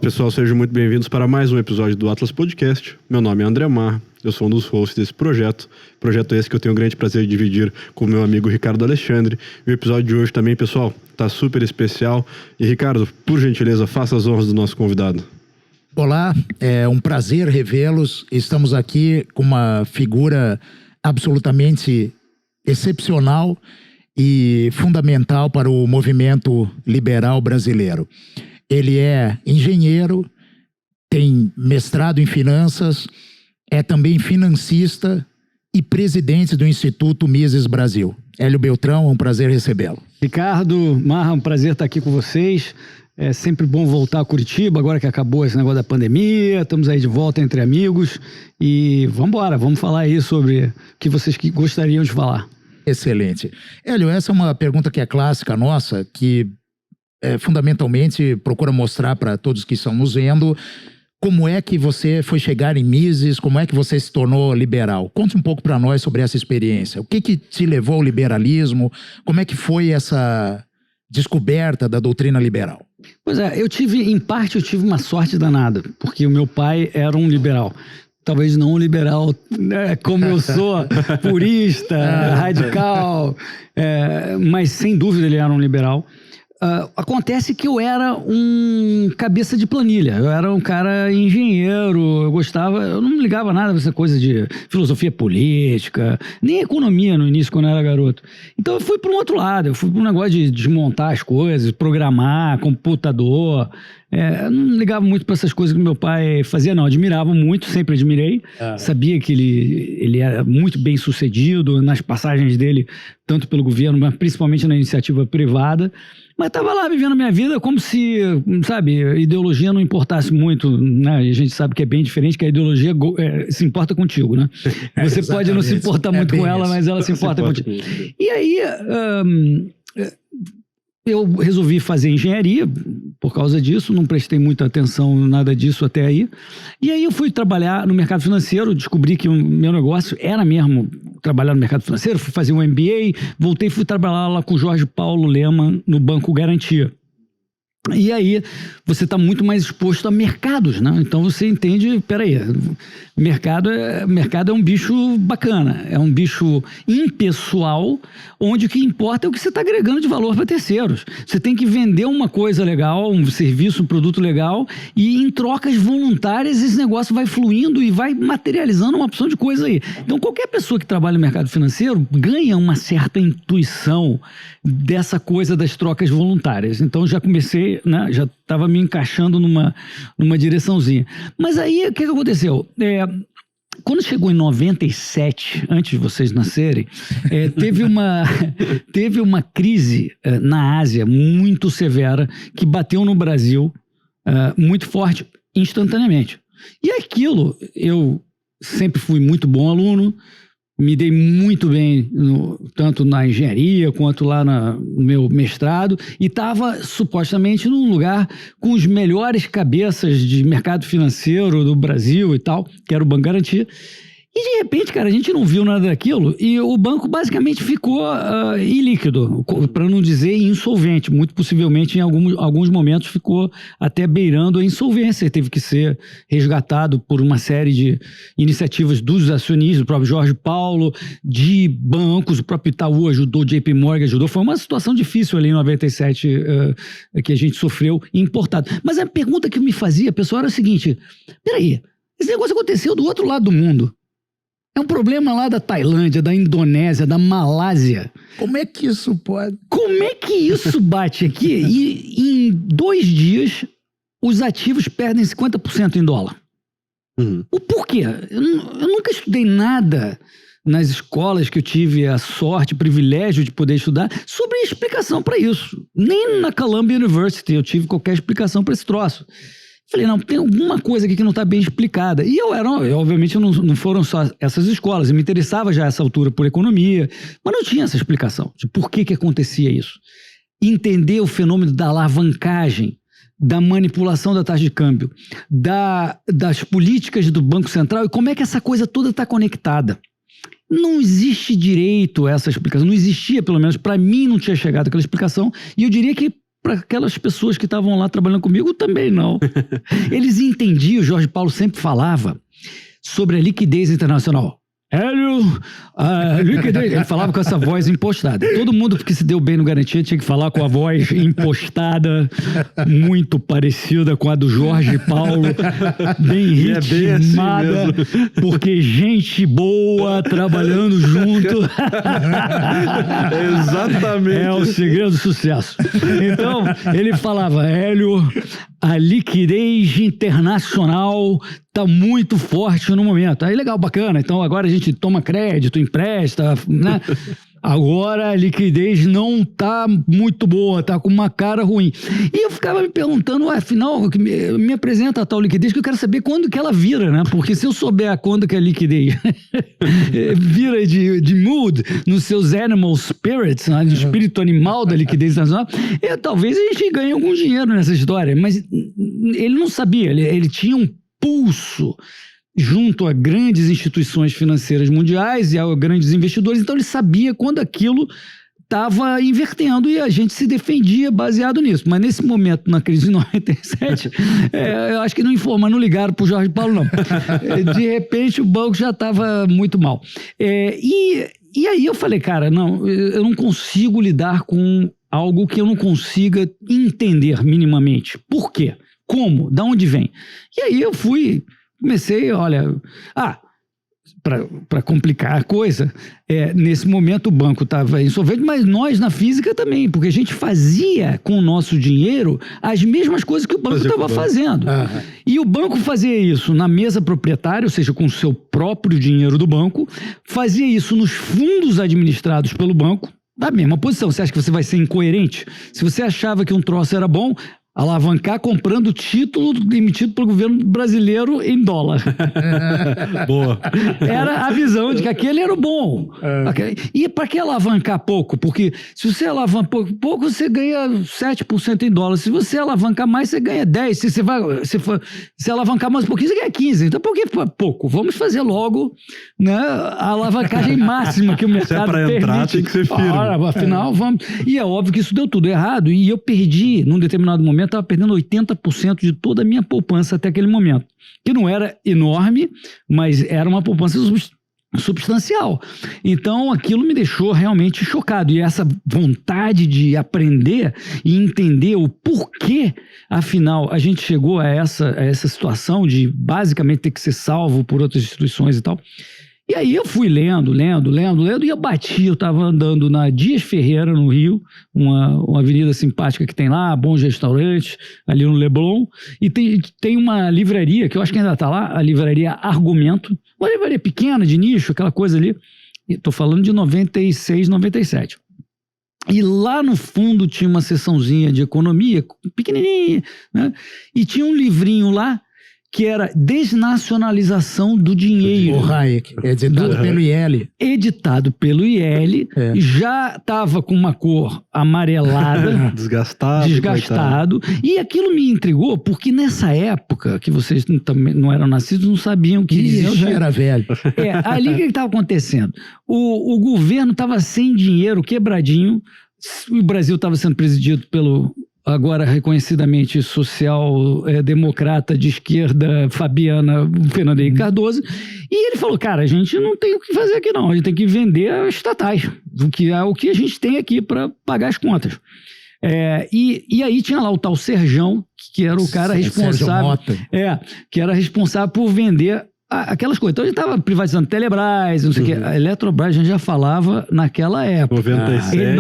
Pessoal, sejam muito bem-vindos para mais um episódio do Atlas Podcast. Meu nome é André Mar, eu sou um dos hosts desse projeto esse que eu tenho o grande prazer de dividir com o meu amigo Ricardo Alexandre. E o episódio de hoje também, pessoal, tá super especial. E Ricardo, por gentileza, faça as honras do nosso convidado. Olá, é um prazer revê-los. Estamos aqui com uma figura absolutamente excepcional e fundamental para o movimento liberal brasileiro. Ele é engenheiro, tem mestrado em finanças, é também financista e presidente do Instituto Mises Brasil. Hélio Beltrão, é um prazer recebê-lo. Ricardo, Marra, um prazer estar aqui com vocês. É sempre bom voltar a Curitiba, agora que acabou esse negócio da pandemia, estamos aí de volta entre amigos e vamos embora, vamos falar aí sobre o que vocês gostariam de falar. Excelente. Hélio, essa é uma pergunta que é clássica nossa, que fundamentalmente procura mostrar para todos que estão nos vendo como é que você foi chegar em Mises, como é que você se tornou liberal. Conte um pouco para nós sobre essa experiência. O que te levou ao liberalismo? Como é que foi essa descoberta da doutrina liberal? Pois é, eu tive uma sorte danada, porque o meu pai era um liberal. Talvez não um liberal, né, como eu sou, purista, radical, mas sem dúvida ele era um liberal. Acontece que eu era um cabeça de planilha, eu era um cara engenheiro, eu não me ligava nada pra essa coisa de filosofia política, nem economia no início quando eu era garoto. Então eu fui para um outro lado, eu fui para um negócio de desmontar as coisas, programar, computador. Eu não ligava muito para essas coisas que meu pai fazia, não. Admirava muito, sempre admirei. Sabia que ele era muito bem sucedido nas passagens dele, tanto pelo governo, mas principalmente na iniciativa privada. Mas estava lá vivendo a minha vida como se, sabe, ideologia não importasse muito, né? E a gente sabe que é bem diferente, que a ideologia se importa contigo, né? Você pode não se importar muito com ela, mas ela se importa contigo. E aí, eu resolvi fazer engenharia por causa disso, não prestei muita atenção nada disso até aí. E aí eu fui trabalhar no mercado financeiro, descobri que o meu negócio era mesmo trabalhar no mercado financeiro, fui fazer um MBA, voltei e fui trabalhar lá com o Jorge Paulo Lemann no Banco Garantia. E aí você está muito mais exposto a mercados, né? Então você entende, peraí, mercado é um bicho bacana, é um bicho impessoal, onde o que importa é o que você está agregando de valor para terceiros. Você tem que vender uma coisa legal, um serviço, um produto legal, e em trocas voluntárias esse negócio vai fluindo e vai materializando uma opção de coisa aí. Então qualquer pessoa que trabalha no mercado financeiro ganha uma certa intuição dessa coisa das trocas voluntárias. Então já comecei, né, já estava me encaixando numa direçãozinha. Mas aí, o que aconteceu? Quando chegou em 97, antes de vocês nascerem, teve uma crise na Ásia muito severa que bateu no Brasil muito forte, instantaneamente. E aquilo, eu sempre fui muito bom aluno, me dei muito bem, tanto na engenharia quanto lá no meu mestrado, e estava supostamente num lugar com os melhores cabeças de mercado financeiro do Brasil e tal, que era o Banco Garantia. E de repente, cara, a gente não viu nada daquilo e o banco basicamente ficou ilíquido, para não dizer insolvente. Muito possivelmente, em alguns momentos, ficou até beirando a insolvência. Teve que ser resgatado por uma série de iniciativas dos acionistas, do próprio Jorge Paulo, de bancos, o próprio Itaú ajudou, o JP Morgan ajudou. Foi uma situação difícil ali em 97 que a gente sofreu importado. Mas a pergunta que me fazia, pessoal, era o seguinte: peraí, esse negócio aconteceu do outro lado do mundo. É um problema lá da Tailândia, da Indonésia, da Malásia. Como é que isso pode? Como é que isso bate aqui? E em 2 dias, os ativos perdem 50% em dólar. O porquê? Eu nunca estudei nada nas escolas que eu tive a sorte, o privilégio de poder estudar, sobre a explicação para isso. Nem na Columbia University eu tive qualquer explicação para esse troço. Falei, não, tem alguma coisa aqui que não está bem explicada. E obviamente não foram só essas escolas, eu me interessava já a essa altura por economia, mas não tinha essa explicação de por que acontecia isso. Entender o fenômeno da alavancagem, da manipulação da taxa de câmbio, das políticas do Banco Central e como é que essa coisa toda está conectada. Não existe direito a essa explicação, não existia, pelo menos para mim não tinha chegado aquela explicação, e eu diria que para aquelas pessoas que estavam lá trabalhando comigo também não. Eles entendiam, o Jorge Paulo sempre falava sobre a liquidez internacional. Hélio, a liquidez. Ele falava com essa voz impostada. Todo mundo que se deu bem no Garantia tinha que falar com a voz impostada, muito parecida com a do Jorge Paulo, bem ritmada, assim porque gente boa trabalhando junto. Exatamente. É o segredo do sucesso. Então, ele falava, Hélio, a liquidez internacional está muito forte no momento. Aí legal, bacana. Então agora a gente toma crédito, empresta, né? Agora a liquidez não tá muito boa, tá com uma cara ruim. E eu ficava me perguntando, afinal, me apresenta a tal liquidez que eu quero saber quando que ela vira, né? Porque se eu souber quando que a liquidez vira de mood nos seus animal spirits, né? De espírito animal da liquidez nacional, talvez a gente ganhe algum dinheiro nessa história. Mas ele não sabia, ele tinha um pulso junto a grandes instituições financeiras mundiais e a grandes investidores, então ele sabia quando aquilo estava invertendo e a gente se defendia baseado nisso. Mas nesse momento, na crise de 97, eu acho que não ligaram para o Jorge Paulo, não. De repente, o banco já estava muito mal. E aí eu falei, cara, não, eu não consigo lidar com algo que eu não consiga entender minimamente. Por quê? Como? Da onde vem? E aí eu comecei, olha... Para complicar a coisa, nesse momento o banco estava insolvente, mas nós na física também, porque a gente fazia com o nosso dinheiro as mesmas coisas que o banco estava fazendo. E o banco fazia isso na mesa proprietária, ou seja, com o seu próprio dinheiro do banco, fazia isso nos fundos administrados pelo banco, da mesma posição. Você acha que você vai ser incoerente? Se você achava que um troço era bom, alavancar comprando título emitido pelo governo brasileiro em dólar. Boa. Era a visão de que aquele era o bom. E para que alavancar pouco? Porque se você alavancar pouco, você ganha 7% em dólar. Se você alavancar mais, você ganha 10%. Se alavancar mais um pouquinho, você ganha 15%. Então, por que pouco? Vamos fazer logo, né, a alavancagem máxima que o mercado permite. Se é para entrar, tem que ser firme. Afinal, vamos... E é óbvio que isso deu tudo errado. E eu perdi, num determinado momento, estava perdendo 80% de toda a minha poupança até aquele momento. Que não era enorme, mas era uma poupança substancial. Então, aquilo me deixou realmente chocado. E essa vontade de aprender e entender o porquê, afinal, a gente chegou a essa situação de basicamente ter que ser salvo por outras instituições e tal. E aí eu fui lendo, e eu estava andando na Dias Ferreira, no Rio, uma avenida simpática que tem lá, bons restaurantes, ali no Leblon, e tem uma livraria, que eu acho que ainda está lá, a livraria Argumento, uma livraria pequena, de nicho, aquela coisa ali, estou falando de 96, 97. E lá no fundo tinha uma seçãozinha de economia, pequenininha, né? E tinha um livrinho lá, que era Desnacionalização do Dinheiro. O Hayek, editado pelo IEL. Editado pelo IEL, já estava com uma cor amarelada. Desgastado. E aquilo me intrigou, porque nessa época, que vocês também não eram nascidos, não sabiam que existia. Eu já era velho. Ali o que estava acontecendo? O governo estava sem dinheiro, quebradinho, o Brasil estava sendo presidido pelo... agora reconhecidamente social-democrata de esquerda, Fabiana Fernando Henrique Cardoso, e ele falou, cara, a gente não tem o que fazer aqui não, a gente tem que vender as estatais, que é o que a gente tem aqui para pagar as contas. E aí tinha lá o tal Serjão, que era o cara responsável, que era responsável por vender aquelas coisas. Então a gente estava privatizando Telebrás, não sei o quê. A Eletrobras a gente já falava naquela época. 97, ele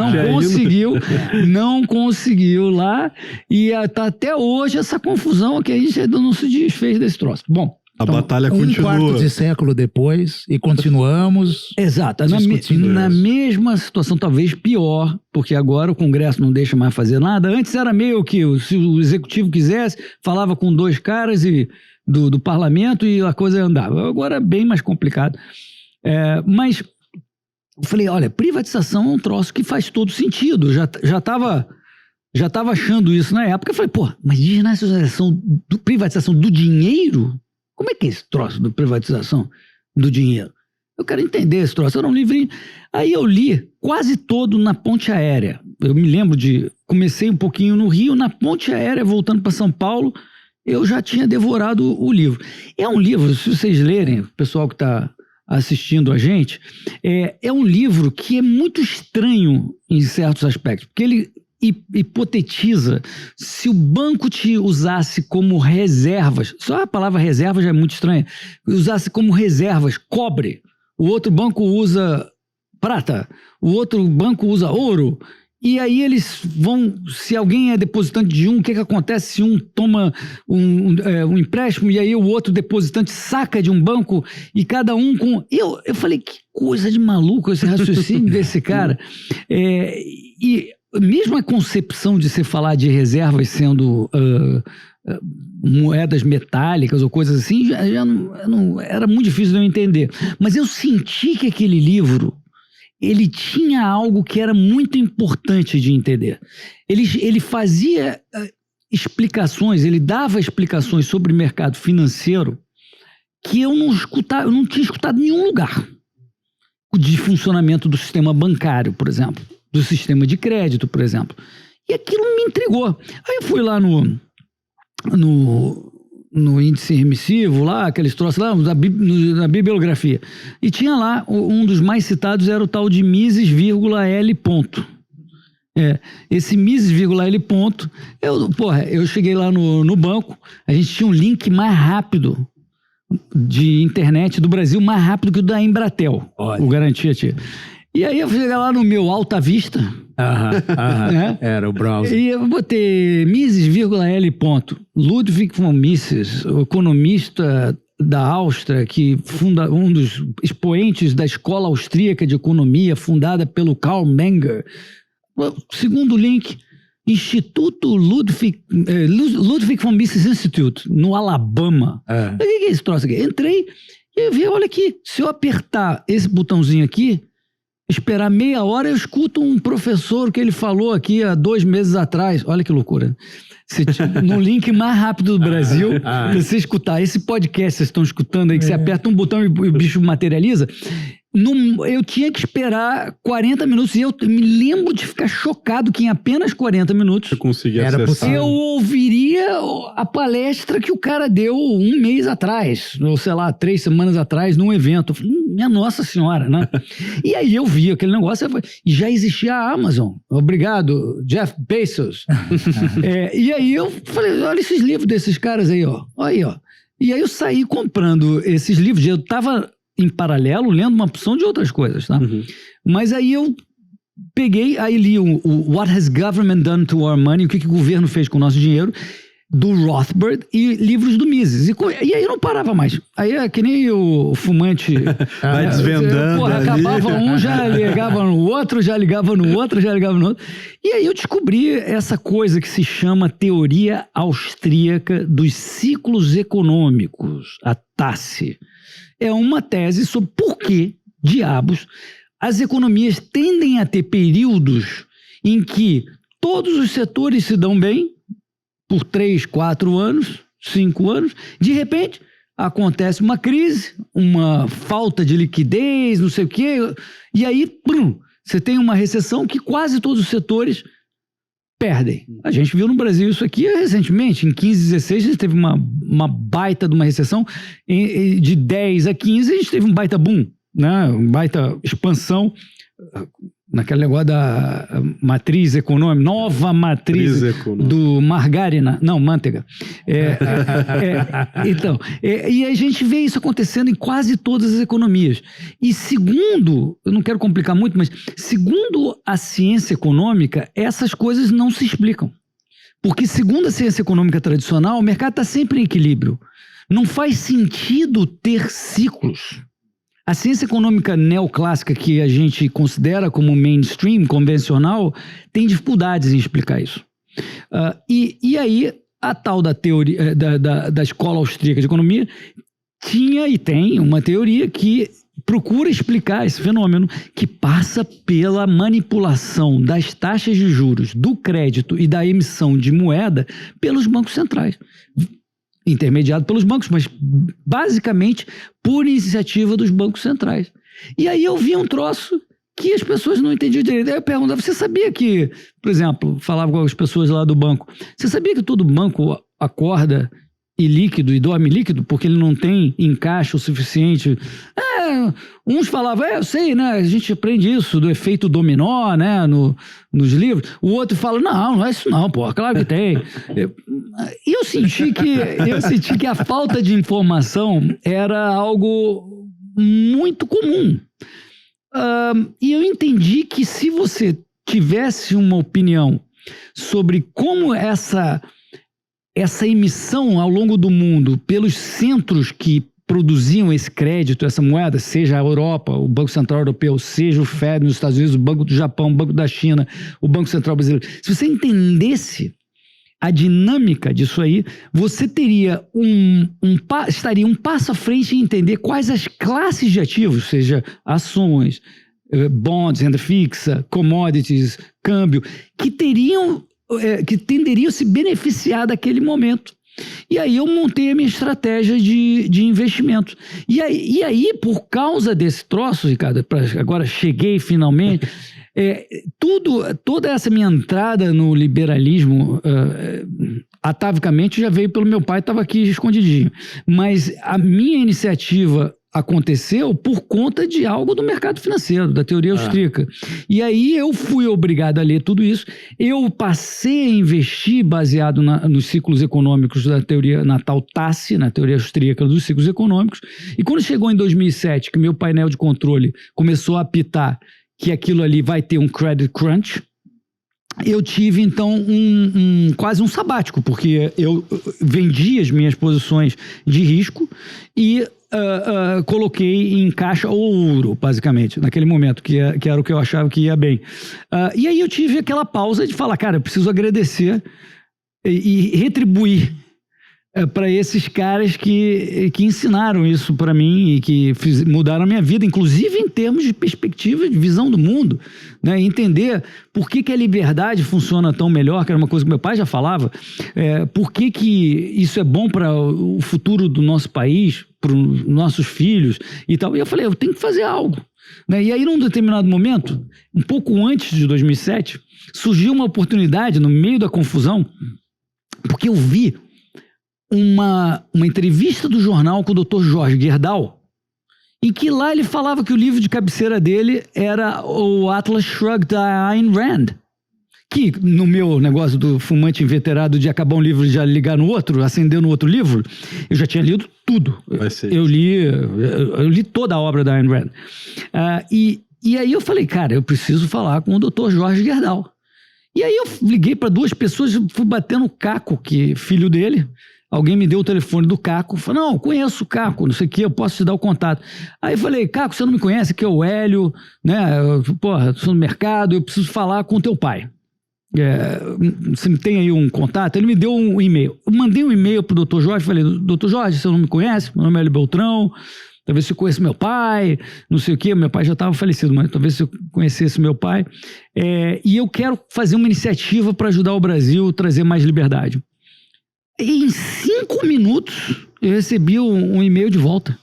não conseguiu lá, e tá até hoje essa confusão que a gente ainda não se desfez desse troço. Bom, a batalha continua. Um quarto de século depois, e continuamos. Exato, na mesma situação, talvez pior, porque agora o Congresso não deixa mais fazer nada. Antes era meio que, se o Executivo quisesse, falava com dois caras do parlamento e a coisa andava. Agora é bem mais complicado. Mas eu falei, olha, privatização é um troço que faz todo sentido. Já estava achando isso na época. Eu falei, mas privatização do dinheiro? Como é que é esse troço de privatização do dinheiro? eu quero entender esse troço. Era um livrinho. Aí eu li quase todo na ponte aérea. Eu me lembro comecei um pouquinho no Rio, na ponte aérea, voltando para São Paulo, eu já tinha devorado o livro. É um livro, se vocês lerem, o pessoal que está assistindo a gente, é um livro que é muito estranho em certos aspectos, porque ele hipotetiza se o banco te usasse como reservas, só a palavra reserva já é muito estranha, usasse como reservas cobre, o outro banco usa prata, o outro banco usa ouro, e aí eles vão, se alguém é depositante de um, o que acontece se um toma um empréstimo e aí o outro depositante saca de um banco e cada um com... Eu falei, que coisa de maluco esse raciocínio desse cara. E mesmo a concepção de se falar de reservas sendo moedas metálicas ou coisas assim, já não, era muito difícil de eu entender. Mas eu senti que aquele livro, ele tinha algo que era muito importante de entender. Ele fazia explicações, ele dava explicações sobre o mercado financeiro que eu não tinha escutado em nenhum lugar. De funcionamento do sistema bancário, por exemplo, do sistema de crédito, por exemplo. E aquilo me intrigou. Aí eu fui lá no índice remissivo, lá, aqueles troços lá, na bibliografia. E tinha lá, um dos mais citados era o tal de Mises, L ponto. Esse Mises, L ponto, eu cheguei lá no banco, a gente tinha um link mais rápido de internet do Brasil, mais rápido que o da Embratel. Olha. O Garantia tinha. E aí eu fui lá no meu Alta Vista. Né? Era o browser. E eu botei Mises, L ponto. Ludwig von Mises, o economista da Áustria, que funda um dos expoentes da Escola Austríaca de Economia, fundada pelo Karl Menger. Segundo link, Instituto Ludwig von Mises Institute, no Alabama. O que é esse troço aqui? Entrei e eu vi, olha aqui, se eu apertar esse botãozinho aqui, esperar meia hora, eu escuto um professor que ele falou aqui há 2 meses atrás. Olha que loucura. No link mais rápido do Brasil, você escutar esse podcast que vocês estão escutando aí, que você aperta um botão e o bicho materializa. Eu tinha que esperar 40 minutos e eu me lembro de ficar chocado que em apenas 40 minutos eu conseguia acessar. Eu ouviria a palestra que o cara deu 1 mês atrás, ou sei lá, 3 semanas atrás, num evento. Minha Nossa Senhora, né? E aí eu vi aquele negócio e já existia a Amazon. Obrigado, Jeff Bezos. E aí eu falei, olha esses livros desses caras aí, ó. Aí, ó. E aí eu saí comprando esses livros. Eu tava em paralelo lendo uma opção de outras coisas, tá? Uhum. Mas aí eu peguei, aí li o What Has Government Done to Our Money, o que o governo fez com o nosso dinheiro, do Rothbard, e livros do Mises. E aí eu não parava mais. Aí é que nem o fumante... Vai desvendando. Porra, acabava um, já ligava no outro, já ligava no outro, já ligava no outro. E aí eu descobri essa coisa que se chama teoria austríaca dos ciclos econômicos, a TASE. É uma tese sobre por que, diabos, as economias tendem a ter períodos em que todos os setores se dão bem, por 3, 4 anos, 5 anos, de repente acontece uma crise, uma falta de liquidez, não sei o quê, e aí, você tem uma recessão que quase todos os setores perdem. A gente viu no Brasil isso aqui recentemente, em 15, 16, a gente teve uma baita de uma recessão, de 10 a 15 a gente teve um baita boom, né? Uma baita expansão, naquele negócio da matriz econômica, nova matriz do margarina, não, manteiga. Então, e a gente vê isso acontecendo em quase todas as economias. E segundo, eu não quero complicar muito, mas segundo a ciência econômica, essas coisas não se explicam. Porque segundo a ciência econômica tradicional, o mercado está sempre em equilíbrio. Não faz sentido ter ciclos. A ciência econômica neoclássica, que a gente considera como mainstream, convencional, tem dificuldades em explicar isso. E aí, a tal da teoria da Escola Austríaca de Economia tinha e tem uma teoria que procura explicar esse fenômeno, que passa pela manipulação das taxas de juros, do crédito e da emissão de moeda pelos bancos centrais. Intermediado pelos bancos, mas basicamente por iniciativa dos bancos centrais. E aí eu vi um troço que as pessoas não entendiam direito. Aí eu perguntava, você sabia que, por exemplo, falava com as pessoas lá do banco, você sabia que todo banco acorda e líquido, e dorme líquido, porque ele não tem encaixe o suficiente? Uns falavam, eu sei, né, a gente aprende isso do efeito dominó, né, nos livros. O outro fala, não é isso não, pô, claro que tem. E eu senti que a falta de informação era algo muito comum. E eu entendi que se você tivesse uma opinião sobre como essa emissão ao longo do mundo pelos centros que produziam esse crédito, essa moeda, seja a Europa, o Banco Central Europeu, seja o Fed nos Estados Unidos, o Banco do Japão, o Banco da China, o Banco Central Brasileiro, se você entendesse a dinâmica disso aí, você teria estaria um passo à frente em entender quais as classes de ativos, seja ações, bonds, renda fixa, commodities, câmbio, que tenderiam a se beneficiar daquele momento. E aí eu montei a minha estratégia de investimento. E aí, por causa desse troço, Ricardo, agora cheguei finalmente, toda essa minha entrada no liberalismo, atavicamente, já veio pelo meu pai, estava aqui escondidinho. Mas a minha iniciativa aconteceu por conta de algo do mercado financeiro, da teoria austríaca. E aí eu fui obrigado a ler tudo isso. Eu passei a investir baseado nos ciclos econômicos da teoria, na tal TASSE, na teoria austríaca dos ciclos econômicos. E quando chegou em 2007, que meu painel de controle começou a apitar que aquilo ali vai ter um credit crunch, eu tive, então, quase um sabático, porque eu vendi as minhas posições de risco e coloquei em caixa ouro, basicamente, naquele momento, que era o que eu achava que ia bem. E aí eu tive aquela pausa de falar, cara, eu preciso agradecer e retribuir para esses caras que ensinaram isso para mim e que mudaram a minha vida, inclusive em termos de perspectiva, de visão do mundo, né? Entender por que a liberdade funciona tão melhor, que era uma coisa que meu pai já falava, por que isso é bom para o futuro do nosso país, para os nossos filhos e tal. E eu falei, eu tenho que fazer algo, né? E aí, num determinado momento, um pouco antes de 2007, surgiu uma oportunidade no meio da confusão, porque eu vi uma entrevista do jornal com o Dr. Jorge Gerdau, em que lá ele falava que o livro de cabeceira dele era o Atlas Shrugged da Ayn Rand, que no meu negócio do fumante inveterado de acabar um livro e já ligar no outro, acender no outro livro, eu já tinha lido tudo. Eu li toda a obra da Ayn Rand. E aí eu falei, cara, eu preciso falar com o Dr. Jorge Gerdau. E aí eu liguei para duas pessoas, fui batendo o Caco, que filho dele. Alguém me deu o telefone do Caco, falou, não, conheço o Caco, não sei o que, eu posso te dar o contato. Aí eu falei, Caco, você não me conhece, aqui é o Hélio, né, porra, sou no mercado, eu preciso falar com teu pai. Você tem aí um contato? Ele me deu um e-mail. Eu mandei um e-mail pro Dr. Jorge, falei, Dr. Jorge, você não me conhece? Meu nome é Hélio Beltrão, talvez você conheça meu pai, não sei o que, meu pai já estava falecido, mas talvez você conhecesse meu pai. E eu quero fazer uma iniciativa para ajudar o Brasil a trazer mais liberdade. E em 5 minutos eu recebi um e-mail de volta.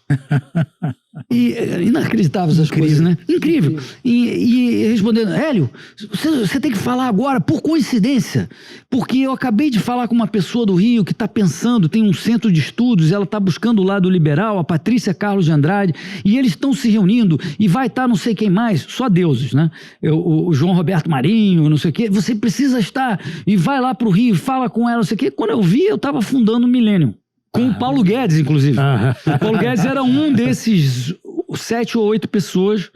Inacreditável essas coisas, né? Incrível. E respondendo, Hélio, você tem que falar agora, por coincidência, porque eu acabei de falar com uma pessoa do Rio que está pensando, tem um centro de estudos, ela está buscando o lado liberal, a Patrícia Carlos de Andrade, e eles estão se reunindo, e vai estar não sei quem mais, só deuses, né? O João Roberto Marinho, não sei o quê, você precisa estar, e vai lá para o Rio, fala com ela, não sei o quê. Quando eu vi, eu estava fundando o Millennium. Com o Paulo Guedes, inclusive. O Paulo Guedes era um desses 7 ou 8 pessoas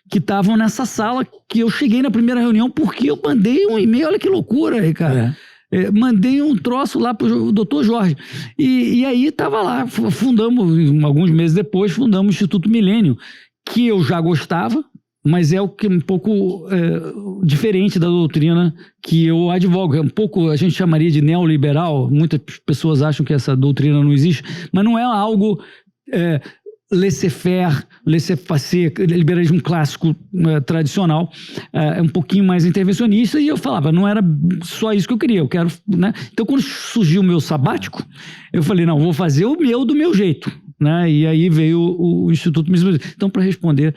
que estavam nessa sala, que eu cheguei na primeira reunião porque eu mandei um e-mail, olha que loucura, Ricardo. Mandei um troço lá pro Dr. Jorge. E aí estava lá, fundamos, alguns meses depois, fundamos o Instituto Millennium, que eu já gostava, mas é o que um pouco diferente da doutrina que eu advogo. É um pouco, a gente chamaria de neoliberal. Muitas pessoas acham que essa doutrina não existe, mas não é algo laissez-faire, laissez-passer, liberalismo clássico tradicional. É um pouquinho mais intervencionista, e eu falava, não era só isso que eu queria, eu quero, né? Então, quando surgiu o meu sabático, eu falei, não, vou fazer o meu do meu jeito, né? E aí veio o Instituto Mises Brasil. Então, para responder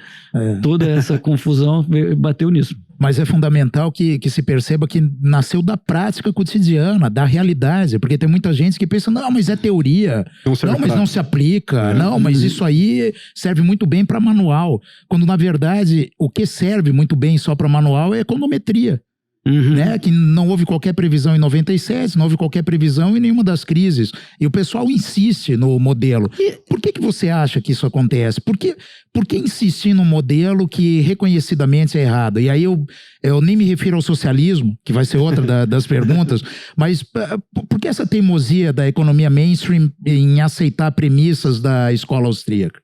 toda essa confusão, bateu nisso. Mas é fundamental que se perceba que nasceu da prática cotidiana, da realidade, porque tem muita gente que pensa, não, mas é teoria, não, mas não se aplica, não, mas isso aí serve muito bem para manual, quando na verdade o que serve muito bem só para manual é econometria. Né? Que não houve qualquer previsão em 97, não houve qualquer previsão em nenhuma das crises. E o pessoal insiste no modelo. Por que você acha que isso acontece? Por que insistir num modelo que reconhecidamente é errado? E aí eu nem me refiro ao socialismo, que vai ser outra das perguntas, mas por que essa teimosia da economia mainstream em aceitar premissas da escola austríaca?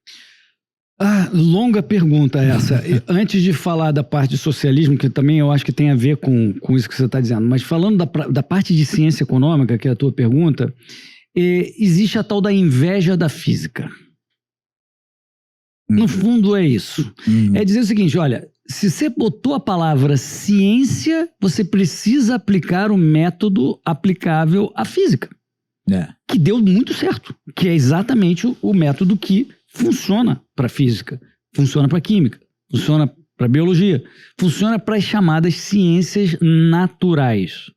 Longa pergunta essa. Antes de falar da parte de socialismo, que também eu acho que tem a ver com isso que você está dizendo, mas falando da parte de ciência econômica, que é a tua pergunta, existe a tal da inveja da física. No fundo é isso. É dizer o seguinte, olha, se você botou a palavra ciência, você precisa aplicar o método aplicável à física. Que deu muito certo, que é exatamente o método que funciona para física, funciona para química, funciona para biologia, funciona para as chamadas ciências naturais.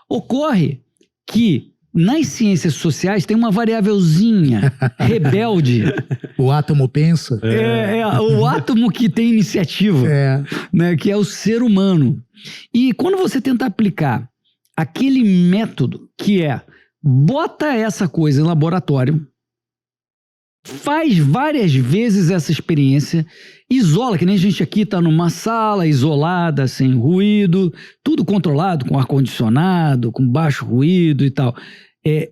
Ocorre que nas ciências sociais tem uma variávelzinha rebelde. O átomo pensa. O átomo que tem iniciativa, né, que é o ser humano. E quando você tenta aplicar aquele método que bota essa coisa em laboratório, faz várias vezes essa experiência, isola, que nem a gente aqui está numa sala isolada, sem ruído, tudo controlado, com ar-condicionado, com baixo ruído e tal.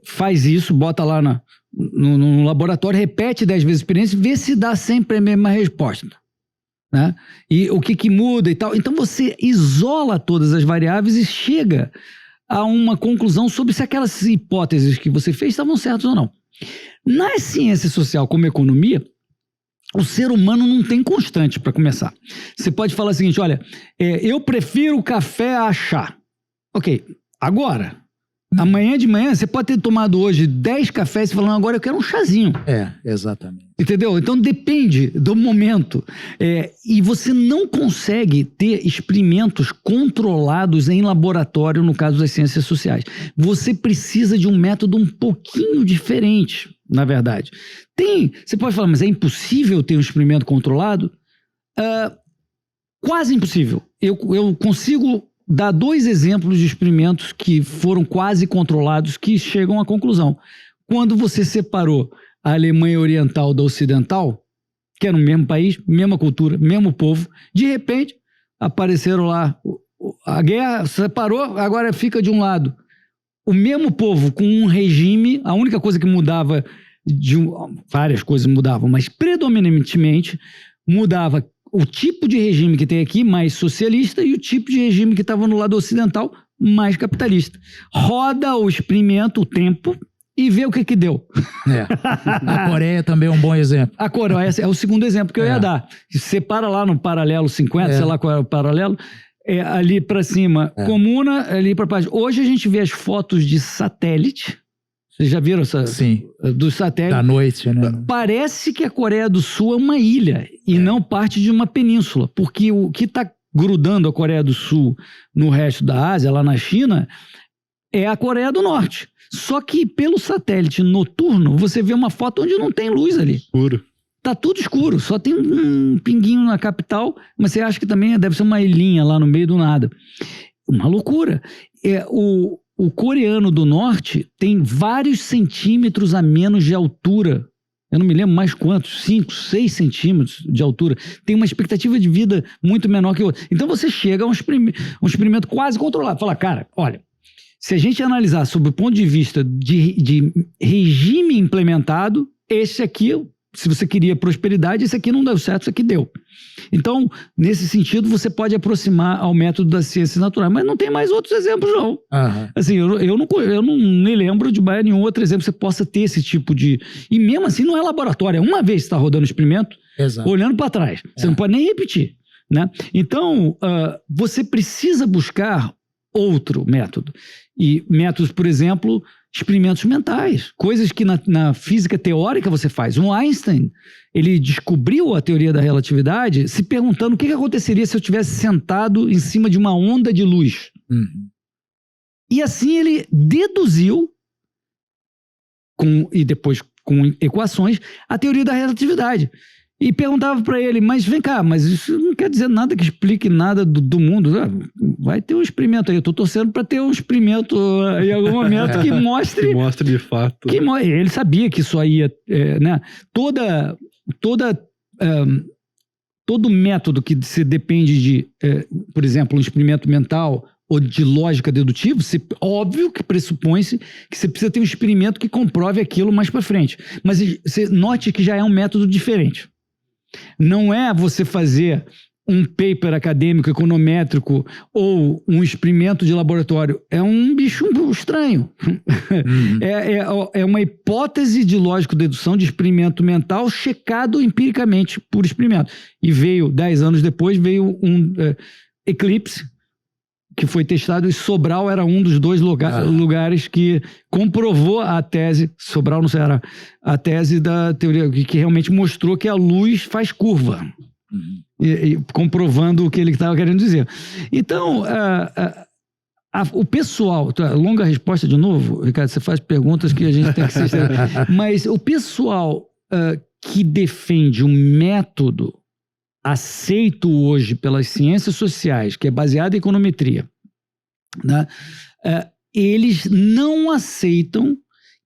Faz isso, bota lá no laboratório, repete 10 vezes a experiência e vê se dá sempre a mesma resposta. Né? E o que muda e tal. Então você isola todas as variáveis e chega a uma conclusão sobre se aquelas hipóteses que você fez estavam certas ou não. Na ciência social, como economia, o ser humano não tem constante para começar. Você pode falar o seguinte, olha, eu prefiro café a chá. Ok, agora, amanhã de manhã, você pode ter tomado hoje 10 cafés e falando, agora eu quero um chazinho. Exatamente. Entendeu? Então depende do momento. E você não consegue ter experimentos controlados em laboratório no caso das ciências sociais. Você precisa de um método um pouquinho diferente, na verdade. Você pode falar, mas é impossível ter um experimento controlado? Quase impossível. Eu consigo dar 2 exemplos de experimentos que foram quase controlados que chegam à conclusão. Quando você separou a Alemanha Oriental da Ocidental, que era o mesmo país, mesma cultura, mesmo povo, de repente apareceram lá, a guerra separou, agora fica de um lado. O mesmo povo com um regime, a única coisa que mudava, várias coisas mudavam, mas predominantemente mudava o tipo de regime que tem aqui, mais socialista, e o tipo de regime que estava no lado ocidental, mais capitalista. Roda o experimento, o tempo, e vê o que deu. A Coreia também é um bom exemplo. A Coreia é o segundo exemplo que eu ia dar. Separa lá no paralelo 50, sei lá qual é o paralelo, ali para cima, comuna, ali para baixo. Hoje a gente vê as fotos de satélite. Vocês já viram essa? Sim. Do satélite? Da noite, né? Parece que a Coreia do Sul é uma ilha e não parte de uma península, porque o que está grudando a Coreia do Sul no resto da Ásia, lá na China, é a Coreia do Norte. Só que pelo satélite noturno, você vê uma foto onde não tem luz ali. Escuro. Tá tudo escuro, só tem um pinguinho na capital, mas você acha que também deve ser uma ilhinha lá no meio do nada. Uma loucura. O coreano do norte tem vários centímetros a menos de altura. Eu não me lembro mais quantos, 5, 6 centímetros de altura. Tem uma expectativa de vida muito menor que outra. Então você chega a um experimento quase controlado. Fala, cara, olha, se a gente analisar sob o ponto de vista de regime implementado, esse aqui, se você queria prosperidade, esse aqui não deu certo, esse aqui deu. Então, nesse sentido, você pode aproximar ao método das ciências naturais, mas não tem mais outros exemplos, não. Assim, eu não me lembro de mais nenhum outro exemplo que você possa ter esse tipo de... E mesmo assim, não é laboratório, é uma vez que você está rodando o experimento, olhando para trás. Você não pode nem repetir, né? Então, você precisa buscar outro método. E métodos, por exemplo, experimentos mentais, coisas que na física teórica você faz. O Einstein, ele descobriu a teoria da relatividade se perguntando o que aconteceria se eu tivesse sentado em cima de uma onda de luz. E assim ele deduziu, e depois com equações, a teoria da relatividade. E perguntava para ele, mas vem cá, mas isso não quer dizer nada que explique nada do mundo. Vai ter um experimento aí, eu estou torcendo para ter um experimento em algum momento que mostre... Que mostre de fato. Ele sabia que isso aí ia... né? Todo método que se depende de, por exemplo, um experimento mental ou de lógica dedutiva, óbvio que pressupõe-se que você precisa ter um experimento que comprove aquilo mais para frente. Mas você note que já é um método diferente. Não é você fazer um paper acadêmico, econométrico ou um experimento de laboratório. É um bicho estranho. É uma hipótese de lógico-dedução de experimento mental checado empiricamente por experimento. E 10 anos depois, veio um Eclipse, que foi testado, e Sobral era um dos 2 lugares que comprovou a tese, Sobral no Ceará, a tese da teoria, que realmente mostrou que a luz faz curva, e comprovando o que ele estava querendo dizer. Então, o pessoal, longa resposta de novo, Ricardo, você faz perguntas que a gente tem que ser... Mas o pessoal que defende um método aceito hoje pelas ciências sociais, que é baseado em econometria, né? Eles não aceitam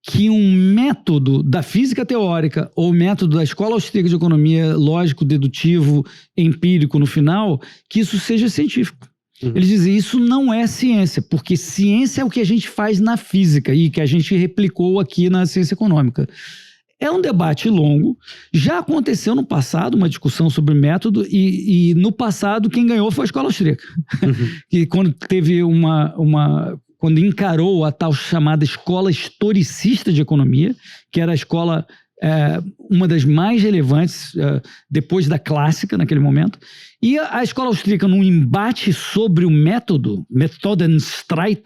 que um método da física teórica ou método da escola austríaca de economia, lógico, dedutivo, empírico no final, que isso seja científico. Eles dizem, isso não é ciência, porque ciência é o que a gente faz na física e que a gente replicou aqui na ciência econômica. É um debate longo, já aconteceu no passado uma discussão sobre método e no passado quem ganhou foi a escola austríaca. Que quando teve quando encarou a tal chamada escola historicista de economia, que era a escola, uma das mais relevantes depois da clássica naquele momento, e a escola austríaca num embate sobre o método, Methodenstreit,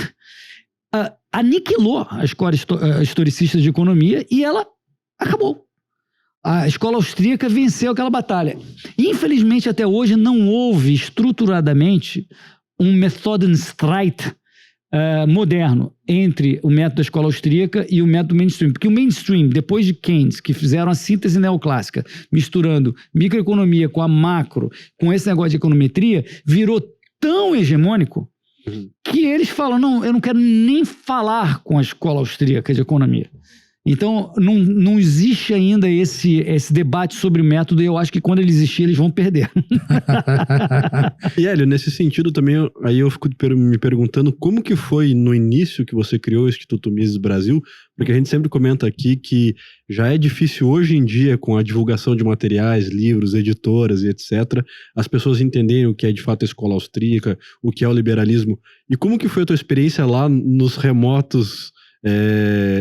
aniquilou a escola historicista de economia e ela acabou. A escola austríaca venceu aquela batalha. Infelizmente, até hoje, não houve estruturadamente um Methodenstreit moderno entre o método da escola austríaca e o método mainstream. Porque o mainstream, depois de Keynes, que fizeram a síntese neoclássica, misturando microeconomia com a macro, com esse negócio de econometria, virou tão hegemônico que eles falam, não, eu não quero nem falar com a escola austríaca de economia. Então, não existe ainda esse debate sobre o método, e eu acho que quando ele existir, eles vão perder. E, Hélio, nesse sentido também, aí eu fico me perguntando como que foi no início que você criou o Instituto Mises Brasil, porque a gente sempre comenta aqui que já é difícil hoje em dia, com a divulgação de materiais, livros, editoras e etc., as pessoas entenderem o que é de fato a escola austríaca, o que é o liberalismo. E como que foi a tua experiência lá nos remotos...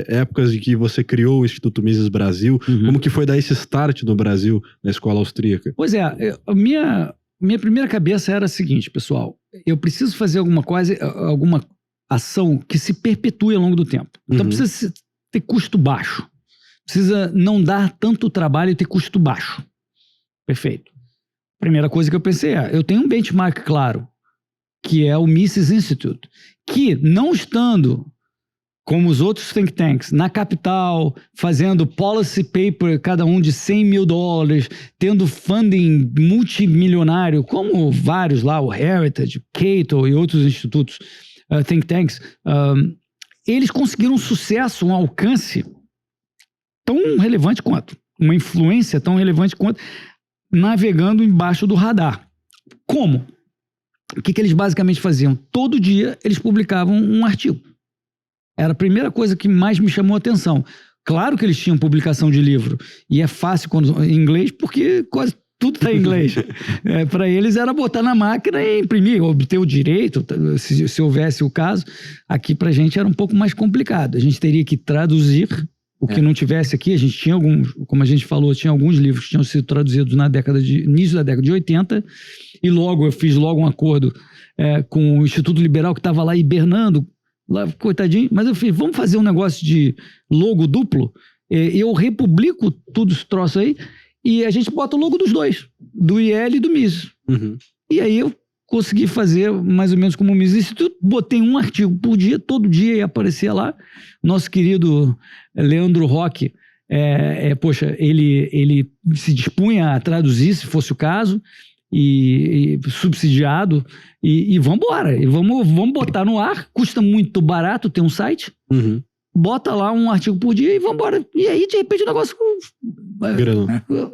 épocas de que você criou o Instituto Mises Brasil, como que foi dar esse start no Brasil, na escola austríaca? Pois é, a minha primeira cabeça era a seguinte, pessoal, eu preciso fazer alguma coisa, alguma ação que se perpetue ao longo do tempo. Então precisa ter custo baixo, precisa não dar tanto trabalho e ter custo baixo. Perfeito. Primeira coisa que eu pensei eu tenho um benchmark claro, que é o Mises Institute, que não estando... como os outros think tanks, na capital, fazendo policy paper, cada um de $100 mil, tendo funding multimilionário, como vários lá, o Heritage, Cato e outros institutos, think tanks, eles conseguiram um sucesso, um alcance tão relevante quanto, uma influência tão relevante quanto, navegando embaixo do radar. Como? O que eles basicamente faziam? Todo dia eles publicavam um artigo. Era a primeira coisa que mais me chamou a atenção. Claro que eles tinham publicação de livro, e é fácil em inglês, porque quase tudo está em inglês. Para eles era botar na máquina e imprimir, obter o direito, se houvesse o caso. Aqui para a gente era um pouco mais complicado. A gente teria que traduzir o que não tivesse aqui. A gente tinha como a gente falou, tinha alguns livros que tinham sido traduzidos início da década de 80, e eu fiz um acordo com o Instituto Liberal, que estava lá hibernando, lá, coitadinho, mas eu fiz, vamos fazer um negócio de logo duplo, eu republico tudo esse troço aí, e a gente bota o logo dos dois, do IEL e do Mises. Uhum. E aí eu consegui fazer mais ou menos como o Mises Instituto, botei um artigo por dia, todo dia ia aparecer lá. Nosso querido Leandro Roque, poxa, ele se dispunha a traduzir, se fosse o caso, e subsidiado, e vamos embora, e vamos botar no ar, custa muito barato ter um site, bota lá um artigo por dia e vamos embora. E aí, de repente, o negócio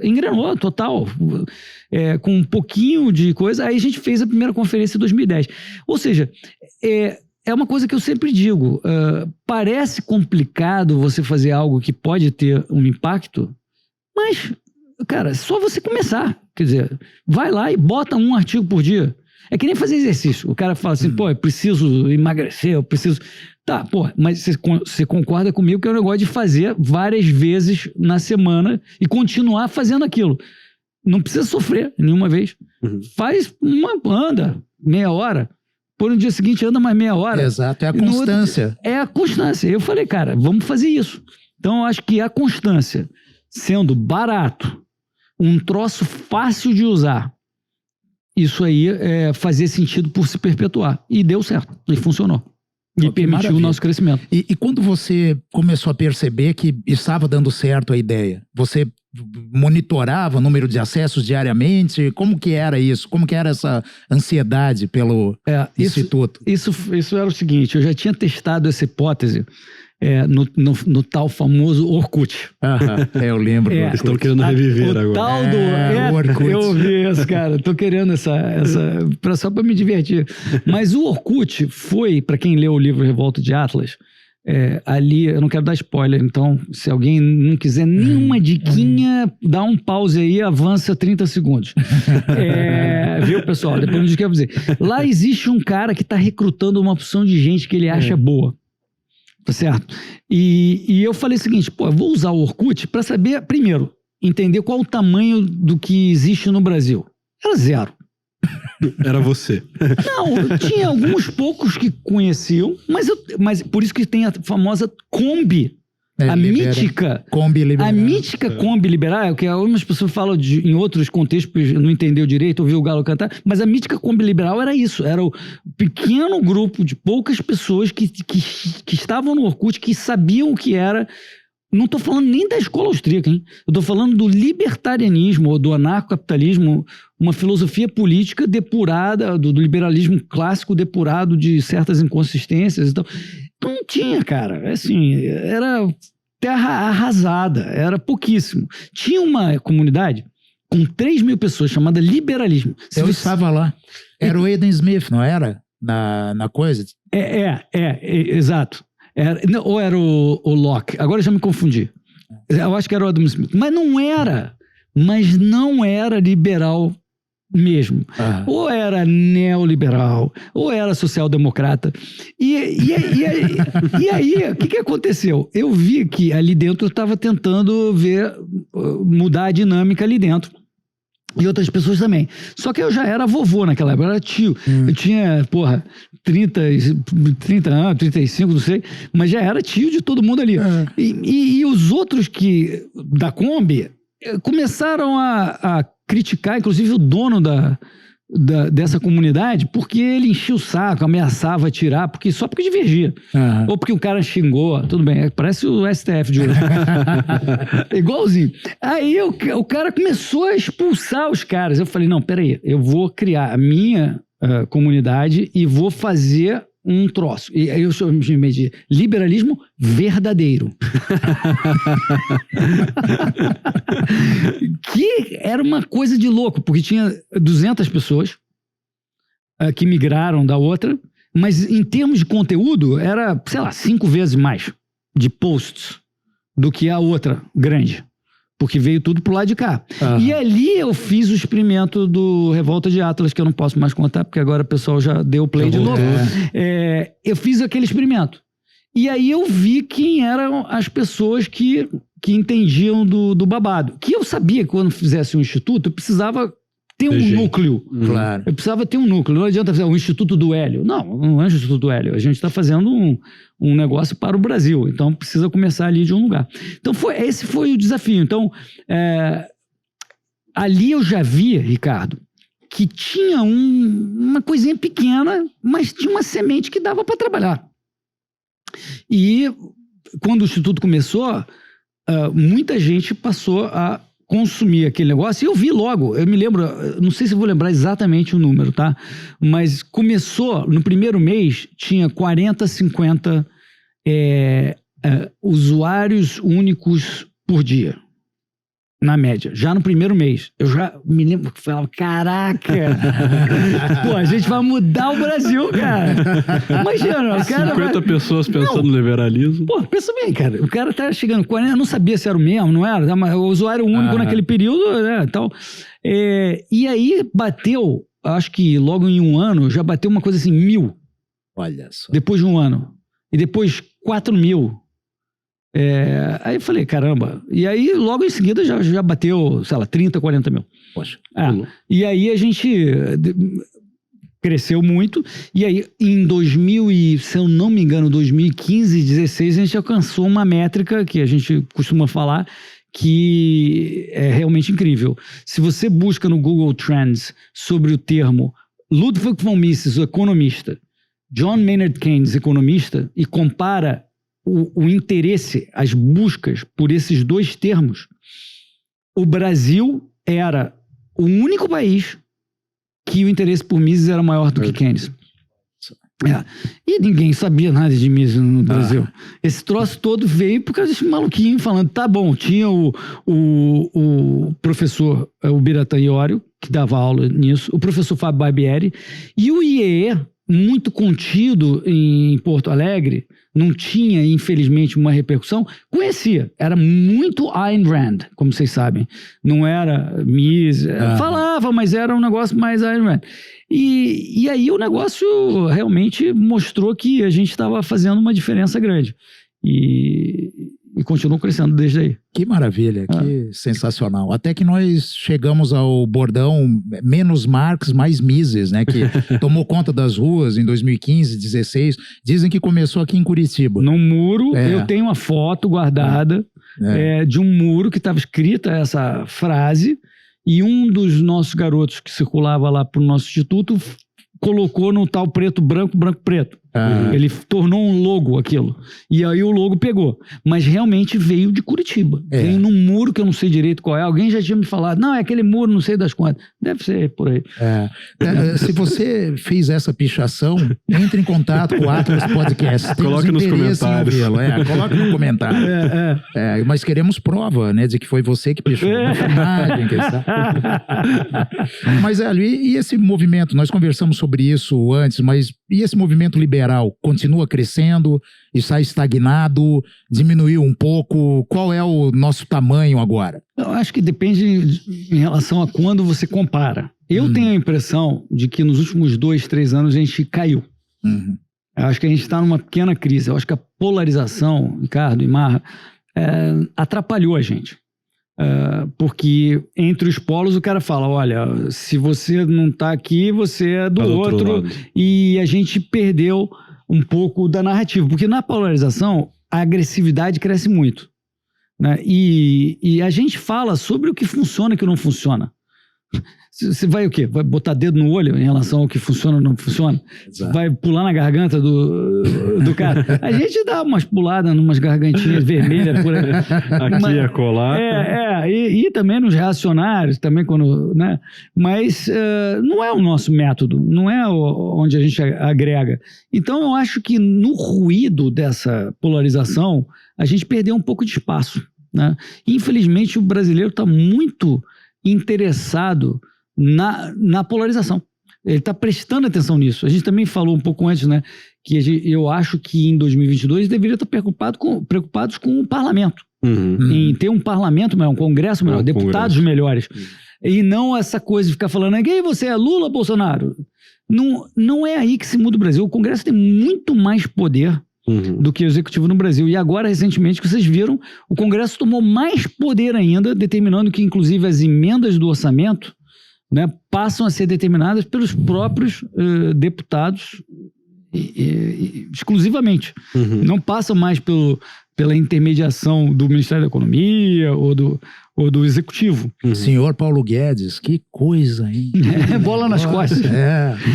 engrenou total, com um pouquinho de coisa. Aí a gente fez a primeira conferência em 2010. Ou seja, é uma coisa que eu sempre digo, parece complicado você fazer algo que pode ter um impacto, mas, cara, só você começar. Quer dizer, vai lá e bota um artigo por dia. É que nem fazer exercício. O cara fala assim, pô, eu preciso emagrecer, eu preciso... Tá, pô, mas você concorda comigo que é um negócio de fazer várias vezes na semana e continuar fazendo aquilo. Não precisa sofrer nenhuma vez. Faz anda meia hora, pô, no dia seguinte anda mais meia hora. Exato, é a constância. É a constância. Eu falei, cara, vamos fazer isso. Então eu acho que a constância, sendo barato, um troço fácil de usar, isso aí fazia sentido por se perpetuar. E deu certo, e funcionou. E permitiu o nosso crescimento. E quando você começou a perceber que estava dando certo a ideia, você monitorava o número de acessos diariamente? Como que era isso? Como que era essa ansiedade pelo Instituto? Isso era o seguinte, eu já tinha testado essa hipótese no tal famoso Orkut. Eu lembro. Eles estão querendo reviver agora. Tal do Orkut. Eu ouvi isso, cara. Tô querendo essa só para me divertir. Mas o Orkut foi, para quem leu o livro Revolta de Atlas, ali, eu não quero dar spoiler, então, se alguém não quiser nenhuma diquinha, dá um pause aí, avança 30 segundos. Viu, pessoal? Depois não quero dizer. Lá existe um cara que tá recrutando uma opção de gente que ele acha boa. Tá certo? E eu falei o seguinte, pô, eu vou usar o Orkut para saber, primeiro, entender qual o tamanho do que existe no Brasil. Era 0. Era você. Não, tinha alguns poucos que conheciam, mas por isso que tem a famosa Kombi. A mítica Kombi liberal. A mítica Kombi liberal, que algumas pessoas falam em outros contextos, não entendeu direito, ouviu o Galo cantar, mas a mítica Kombi liberal era isso, era o pequeno grupo de poucas pessoas que estavam no Orkut, que sabiam o que era. Não estou falando nem da escola austríaca, hein? Eu estou falando do libertarianismo, ou do anarcocapitalismo, uma filosofia política depurada, do liberalismo clássico depurado de certas inconsistências e tal. Não tinha, cara. Assim, era terra arrasada, era pouquíssimo. Tinha uma comunidade com 3 mil pessoas chamada Liberalismo. Eu estava lá. Era o Adam Smith, não era? Na coisa? Exato. Ou era o Locke. Agora eu já me confundi. Eu acho que era o Adam Smith. Mas não era liberal mesmo. Ou era neoliberal, ou era social-democrata. E aí, o que aconteceu? Eu vi que ali dentro eu estava tentando mudar a dinâmica ali dentro. E outras pessoas também. Só que eu já era vovô naquela época, eu era tio. Eu tinha, 30 anos, 35, não sei, mas já era tio de todo mundo ali. E os outros da Kombi começaram a criticar, inclusive o dono dessa comunidade, porque ele enchia o saco, ameaçava tirar, só porque divergia. Ou porque o cara xingou, tudo bem, parece o STF de hoje. Igualzinho. Aí o cara começou a expulsar os caras. Eu falei, não, peraí, eu vou criar a minha comunidade e vou fazer um troço. E aí eu chamei de liberalismo verdadeiro. Que era uma coisa de louco, porque tinha 200 pessoas que migraram da outra, mas em termos de conteúdo era, sei lá, 5 vezes mais de posts do que a outra grande. Porque veio tudo pro lado de cá. E ali eu fiz o experimento do Revolta de Atlas, que eu não posso mais contar, porque agora o pessoal já deu play de novo. Eu fiz aquele experimento. E aí eu vi quem eram as pessoas que entendiam do babado. Que eu sabia que quando fizesse um instituto, eu precisava ter um gente. núcleo. Claro. Eu precisava ter um núcleo. Não adianta fazer o Instituto do Hélio. Não é o Instituto do Hélio. A gente está fazendo um negócio para o Brasil. Então, precisa começar ali de um lugar. Então, esse foi o desafio. Então, ali eu já vi, Ricardo, que tinha uma coisinha pequena, mas tinha uma semente que dava para trabalhar. E quando o Instituto começou, muita gente passou a consumir aquele negócio, e eu vi logo, eu me lembro, não sei se eu vou lembrar exatamente o número, tá? Mas começou, no primeiro mês, tinha 40, 50 usuários únicos por dia. Na média, já no primeiro mês. Eu já me lembro que falava, caraca, pô, a gente vai mudar o Brasil, cara. Imagina, o cara 50 pessoas pensando no liberalismo. Pô, pensa bem, cara, o cara tá chegando, 40, eu não sabia se era o mesmo, não era, mas o usuário único naquele período, né, então, e aí bateu, acho que logo em um ano, já bateu uma coisa assim, 1.000. Olha só. Depois de um ano. E depois 4.000. Aí eu falei, caramba. E aí, logo em seguida, já bateu, sei lá, 30, 40 mil. Poxa. E aí a gente cresceu muito. E aí, em 2000 se eu não me engano, 2015, 2016, a gente alcançou uma métrica que a gente costuma falar que é realmente incrível. Se você busca no Google Trends sobre o termo Ludwig von Mises, o economista, John Maynard Keynes, economista, e compara o interesse, as buscas por esses dois termos, o Brasil era o único país que o interesse por Mises era maior do que Keynes. E ninguém sabia nada de Mises no Brasil. Esse troço todo veio por causa desse maluquinho falando, tá bom, tinha o professor o Biratã Iório, que dava aula nisso, o professor Fábio Barbieri, e o IEE, muito contido em Porto Alegre, não tinha, infelizmente, uma repercussão, conhecia. Era muito Ayn Rand, como vocês sabem. Não era Mises, falava, mas era um negócio mais Ayn Rand. E aí o negócio realmente mostrou que a gente estava fazendo uma diferença grande. E continuou crescendo desde aí. Que maravilha, que sensacional. Até que nós chegamos ao bordão menos Marx, mais Mises, né? Que tomou conta das ruas em 2015, 2016. Dizem que começou aqui em Curitiba. No muro, eu tenho uma foto guardada de um muro que estava escrita essa frase, e um dos nossos garotos que circulava lá para o nosso instituto colocou no tal preto, branco, branco, preto. Ele tornou um logo aquilo. E aí o logo pegou. Mas realmente veio de Curitiba. Veio num muro que eu não sei direito qual é. Alguém já tinha me falado, não, é aquele muro, não sei das quantas. Deve ser por aí. Se você fez essa pichação, entre em contato com o Atlas Podcast. Coloque nos comentários. Coloque no comentário. Mas queremos prova, né, de que foi você que pichou. Imagem, quem sabe. Mas, Hélio, e esse movimento? Nós conversamos sobre isso antes, mas e esse movimento liberal continua crescendo, está estagnado, diminuiu um pouco? Qual é o nosso tamanho agora? Eu acho que depende em relação a quando você compara. Eu tenho a impressão de que nos últimos 2, 3 anos a gente caiu. Eu acho que a gente está numa pequena crise. Eu acho que a polarização, Ricardo e Marra, atrapalhou a gente. Porque entre os polos o cara fala, olha, se você não está aqui, você é do outro, e a gente perdeu um pouco da narrativa, porque na polarização a agressividade cresce muito, né? E a gente fala sobre o que funciona e o que não funciona. Você vai o quê? Vai botar dedo no olho em relação ao que funciona ou não funciona? Exato. Vai pular na garganta do cara? A gente dá umas puladas numas gargantinhas vermelhas por aí. Aqui é colar. E também nos reacionários, também quando, né? Mas não é o nosso método, não é onde a gente agrega. Então eu acho que no ruído dessa polarização, a gente perdeu um pouco de espaço, né? Infelizmente o brasileiro está muito interessado na polarização. Ele está prestando atenção nisso. A gente também falou um pouco antes, né, que eu acho que em 2022 deveria estar preocupados com o parlamento. Em ter um parlamento melhor, um congresso melhor, deputados melhores. E não essa coisa de ficar falando, quem você é, Lula, Bolsonaro? Não é aí que se muda o Brasil. O Congresso tem muito mais poder do que o executivo no Brasil. E agora, recentemente, que vocês viram, o Congresso tomou mais poder ainda, determinando que, inclusive, as emendas do orçamento né, passam a ser determinadas pelos próprios deputados exclusivamente. Não passam mais pela intermediação do Ministério da Economia ou do Executivo. Senhor Paulo Guedes, que coisa, hein? Bola nas costas.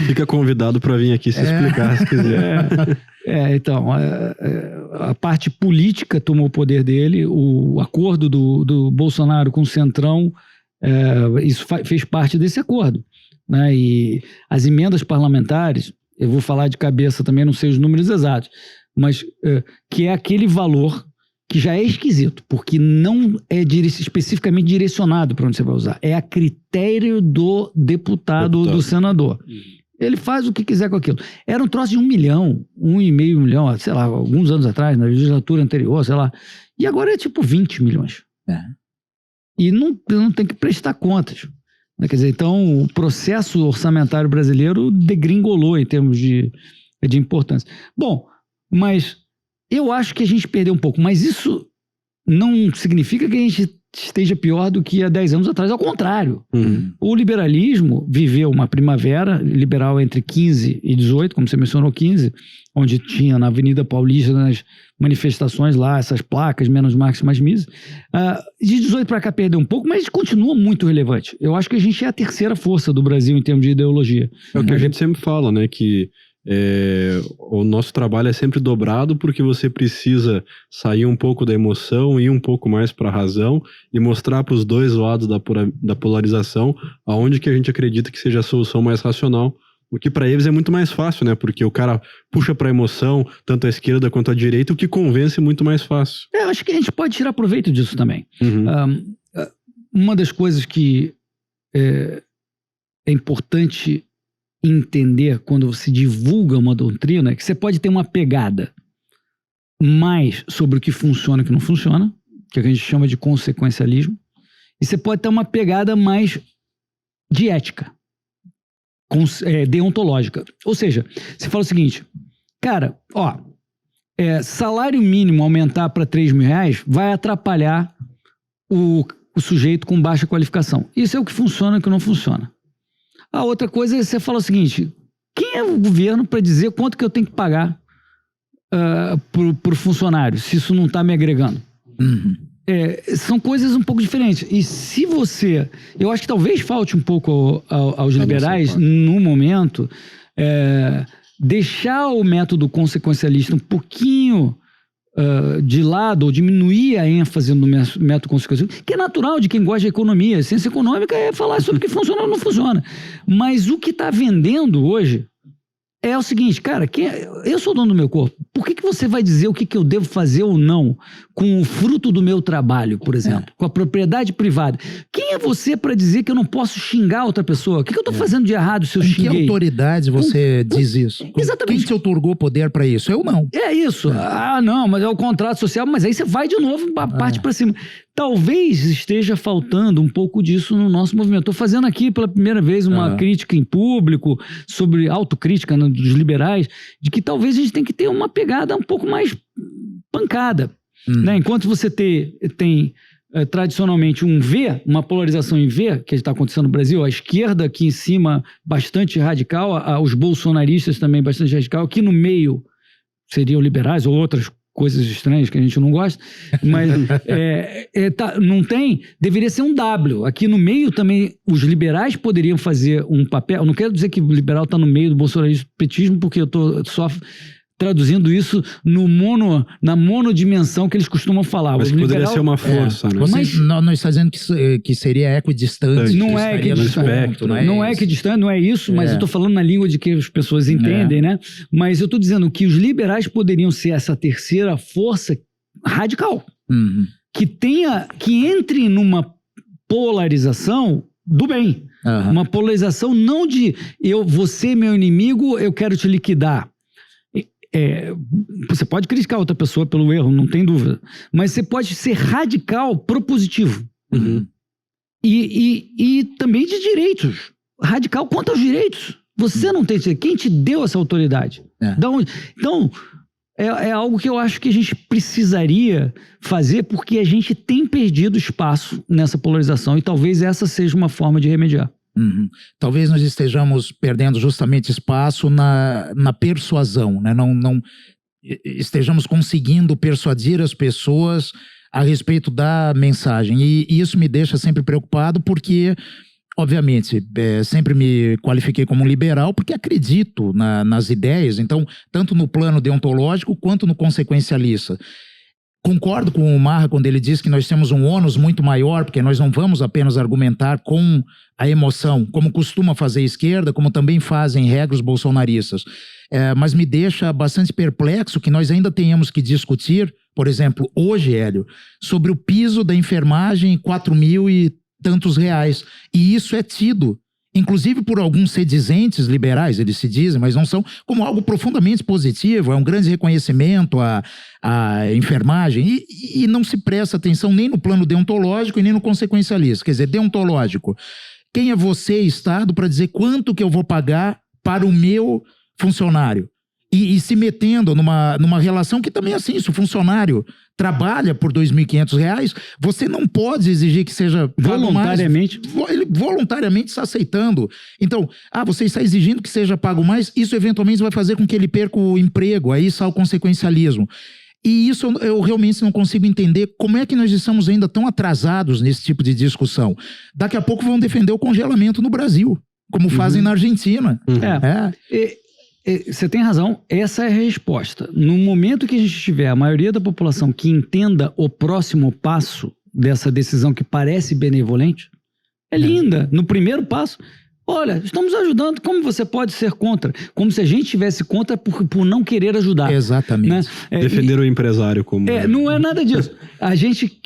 Fica convidado para vir aqui se explicar, se quiser. Então, a parte política tomou o poder dele, o acordo do Bolsonaro com o Centrão, isso fez parte desse acordo, né? E as emendas parlamentares, eu vou falar de cabeça também, não sei os números exatos, mas que é aquele valor que já é esquisito, porque não é especificamente direcionado para onde você vai usar. É a critério do deputado ou do senador. Ele faz o que quiser com aquilo. Era um troço de 1 milhão, 1,5 milhão, sei lá, alguns anos atrás, na legislatura anterior, sei lá. E agora é tipo 20 milhões. E não tem que prestar contas. Quer dizer, então o processo orçamentário brasileiro degringolou em termos de importância. Bom, mas eu acho que a gente perdeu um pouco, mas isso não significa que a gente esteja pior do que há 10 anos atrás. Ao contrário, o liberalismo viveu uma primavera liberal entre 15 e 18, como você mencionou, 15, onde tinha na Avenida Paulista, nas manifestações lá, essas placas, menos Marx, mais Mises. De 18 para cá perdeu um pouco, mas continua muito relevante. Eu acho que a gente é a terceira força do Brasil em termos de ideologia. É o que a gente sempre fala, né, que o nosso trabalho é sempre dobrado porque você precisa sair um pouco da emoção, ir um pouco mais para a razão e mostrar para os dois lados da polarização aonde que a gente acredita que seja a solução mais racional, o que para eles é muito mais fácil, né? Porque o cara puxa para a emoção, tanto a esquerda quanto a direita, o que convence muito mais fácil. Acho que a gente pode tirar proveito disso também. Uma das coisas que é importante entender quando se divulga uma doutrina é que você pode ter uma pegada mais sobre o que funciona e o que não funciona, que a gente chama de consequencialismo, e você pode ter uma pegada mais de ética, deontológica. Ou seja, você fala o seguinte, cara, salário mínimo aumentar para 3 mil reais vai atrapalhar o sujeito com baixa qualificação. Isso é o que funciona e o que não funciona. A outra coisa é você falar o seguinte, quem é o governo para dizer quanto que eu tenho que pagar pro funcionário, se isso não está me agregando? São coisas um pouco diferentes. E se você... Eu acho que talvez falte um pouco aos liberais, no momento, deixar o método consequencialista um pouquinho de lado, ou diminuir a ênfase no método consequencialista, que é natural de quem gosta de economia. Ciência econômica é falar sobre o que funciona ou não funciona. Mas o que está vendendo hoje é o seguinte, cara, eu sou dono do meu corpo. Por que você vai dizer o que eu devo fazer ou não com o fruto do meu trabalho, por exemplo? Com a propriedade privada? Quem é você para dizer que eu não posso xingar outra pessoa? O que eu estou fazendo de errado se eu xinguei? Em que autoridade você diz isso? Exatamente. Quem te otorgou poder para isso? Eu não. É isso. Não, mas é o contrato social. Mas aí você vai de novo, parte para cima. Talvez esteja faltando um pouco disso no nosso movimento. Estou fazendo aqui pela primeira vez uma crítica em público, sobre autocrítica, né, dos liberais, de que talvez a gente tenha que ter uma pegada um pouco mais pancada. Né? Enquanto você tem tradicionalmente um V, uma polarização em V, que está acontecendo no Brasil, a esquerda aqui em cima bastante radical, os bolsonaristas também bastante radical, aqui no meio seriam liberais ou outras coisas estranhas que a gente não gosta, mas não tem, deveria ser um W. Aqui no meio também os liberais poderiam fazer um papel. Eu não quero dizer que o liberal está no meio do bolsonarismo, porque eu estou só traduzindo isso na monodimensão que eles costumam falar. Mas que poderia ser uma força, né? Você não está dizendo que seria equidistante. Não é equidistante. Não é equidistante, não é isso, mas eu estou falando na língua de que as pessoas entendem, né? Mas eu estou dizendo que os liberais poderiam ser essa terceira força radical, que entre numa polarização do bem. Uma polarização não de você é meu inimigo, eu quero te liquidar. Você pode criticar outra pessoa pelo erro, não tem dúvida, mas você pode ser radical propositivo e também de direitos, radical quanto aos direitos. Você não tem, quem te deu essa autoridade? Então é algo que eu acho que a gente precisaria fazer, porque a gente tem perdido espaço nessa polarização e talvez essa seja uma forma de remediar. Uhum. Talvez nós estejamos perdendo justamente espaço na persuasão, né? Não estejamos conseguindo persuadir as pessoas a respeito da mensagem. E isso me deixa sempre preocupado porque, obviamente, sempre me qualifiquei como um liberal porque acredito nas ideias, então, tanto no plano deontológico quanto no consequencialista. Concordo com o Marra quando ele diz que nós temos um ônus muito maior, porque nós não vamos apenas argumentar com a emoção, como costuma fazer a esquerda, como também fazem regras bolsonaristas. Mas me deixa bastante perplexo que nós ainda tenhamos que discutir, por exemplo, hoje, Hélio, sobre o piso da enfermagem em 4.000 e tantos reais. E isso é tido, inclusive por alguns sedizentes liberais, eles se dizem, mas não são, como algo profundamente positivo, é um grande reconhecimento à enfermagem, e não se presta atenção nem no plano deontológico e nem no consequencialista. Quer dizer, deontológico, quem é você, Estado, para dizer quanto que eu vou pagar para o meu funcionário? E se metendo numa relação que também é assim, se o funcionário trabalha por R$2.500, você não pode exigir que seja voluntariamente. Ele voluntariamente está aceitando. Então, você está exigindo que seja pago mais, isso eventualmente vai fazer com que ele perca o emprego, aí está o consequencialismo. E isso eu realmente não consigo entender como é que nós estamos ainda tão atrasados nesse tipo de discussão. Daqui a pouco vão defender o congelamento no Brasil, como fazem na Argentina. Você tem razão, essa é a resposta. No momento que a gente tiver a maioria da população que entenda o próximo passo dessa decisão que parece benevolente, é linda. No primeiro passo, olha, estamos ajudando, como você pode ser contra? Como se a gente estivesse contra por não querer ajudar. Exatamente. Né? Defender o empresário como... Não é nada disso. A gente,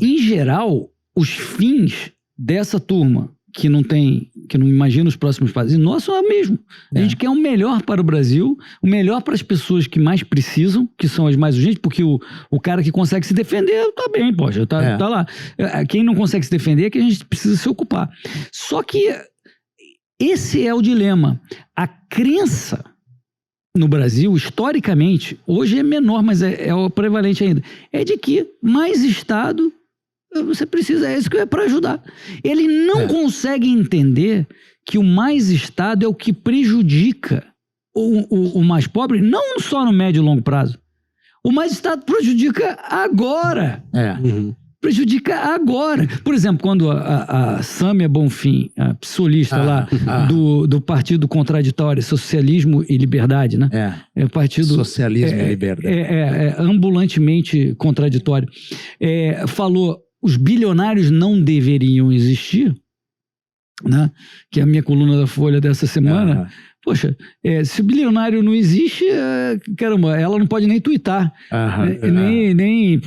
em geral, os fins dessa turma que não imagina os próximos passos, nosso é o mesmo. A gente quer o melhor para o Brasil, o melhor para as pessoas que mais precisam, que são as mais urgentes, porque o cara que consegue se defender, tá bem, poxa, tá lá. Quem não consegue se defender é que a gente precisa se ocupar. Só que esse é o dilema. A crença no Brasil, historicamente, hoje é menor, mas é o prevalente ainda, é de que mais Estado você precisa, isso que é para ajudar. Ele não consegue entender que o mais Estado é o que prejudica o mais pobre, não só no médio e longo prazo. O mais Estado prejudica agora. Prejudica agora. Por exemplo, quando a Sâmia Bonfim, a psolista do Partido Contraditório, Socialismo e Liberdade, né? É o partido... Socialismo e Liberdade. Ambulantemente contraditório. Falou, os bilionários não deveriam existir, né? Que é a minha coluna da Folha dessa semana. Poxa, se o bilionário não existe, caramba, ela não pode nem tuitar, nem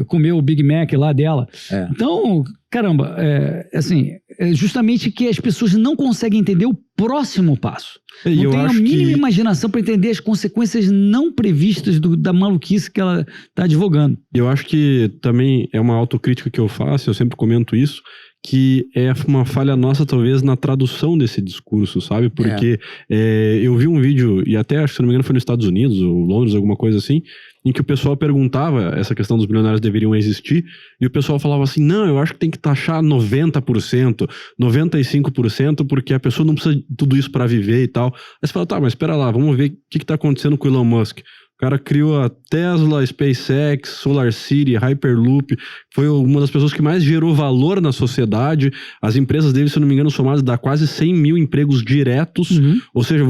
comer o Big Mac lá dela. Então, caramba, é justamente que as pessoas não conseguem entender o próximo passo. Não tem a mínima imaginação para entender as consequências não previstas da maluquice que ela está advogando. Eu acho que também é uma autocrítica que eu faço, eu sempre comento isso, que é uma falha nossa, talvez, na tradução desse discurso, sabe? Porque eu vi um vídeo, e até acho que, se não me engano, foi nos Estados Unidos, ou Londres, alguma coisa assim, em que o pessoal perguntava essa questão dos bilionários deveriam existir, e o pessoal falava assim, não, eu acho que tem que taxar 90%, 95%, porque a pessoa não precisa de tudo isso para viver e tal. Aí você fala, tá, mas espera lá, vamos ver o que tá acontecendo com o Elon Musk. O cara criou a Tesla, SpaceX, SolarCity, Hyperloop, foi uma das pessoas que mais gerou valor na sociedade. As empresas dele, se eu não me engano, somadas dá quase 100 mil empregos diretos. Ou seja,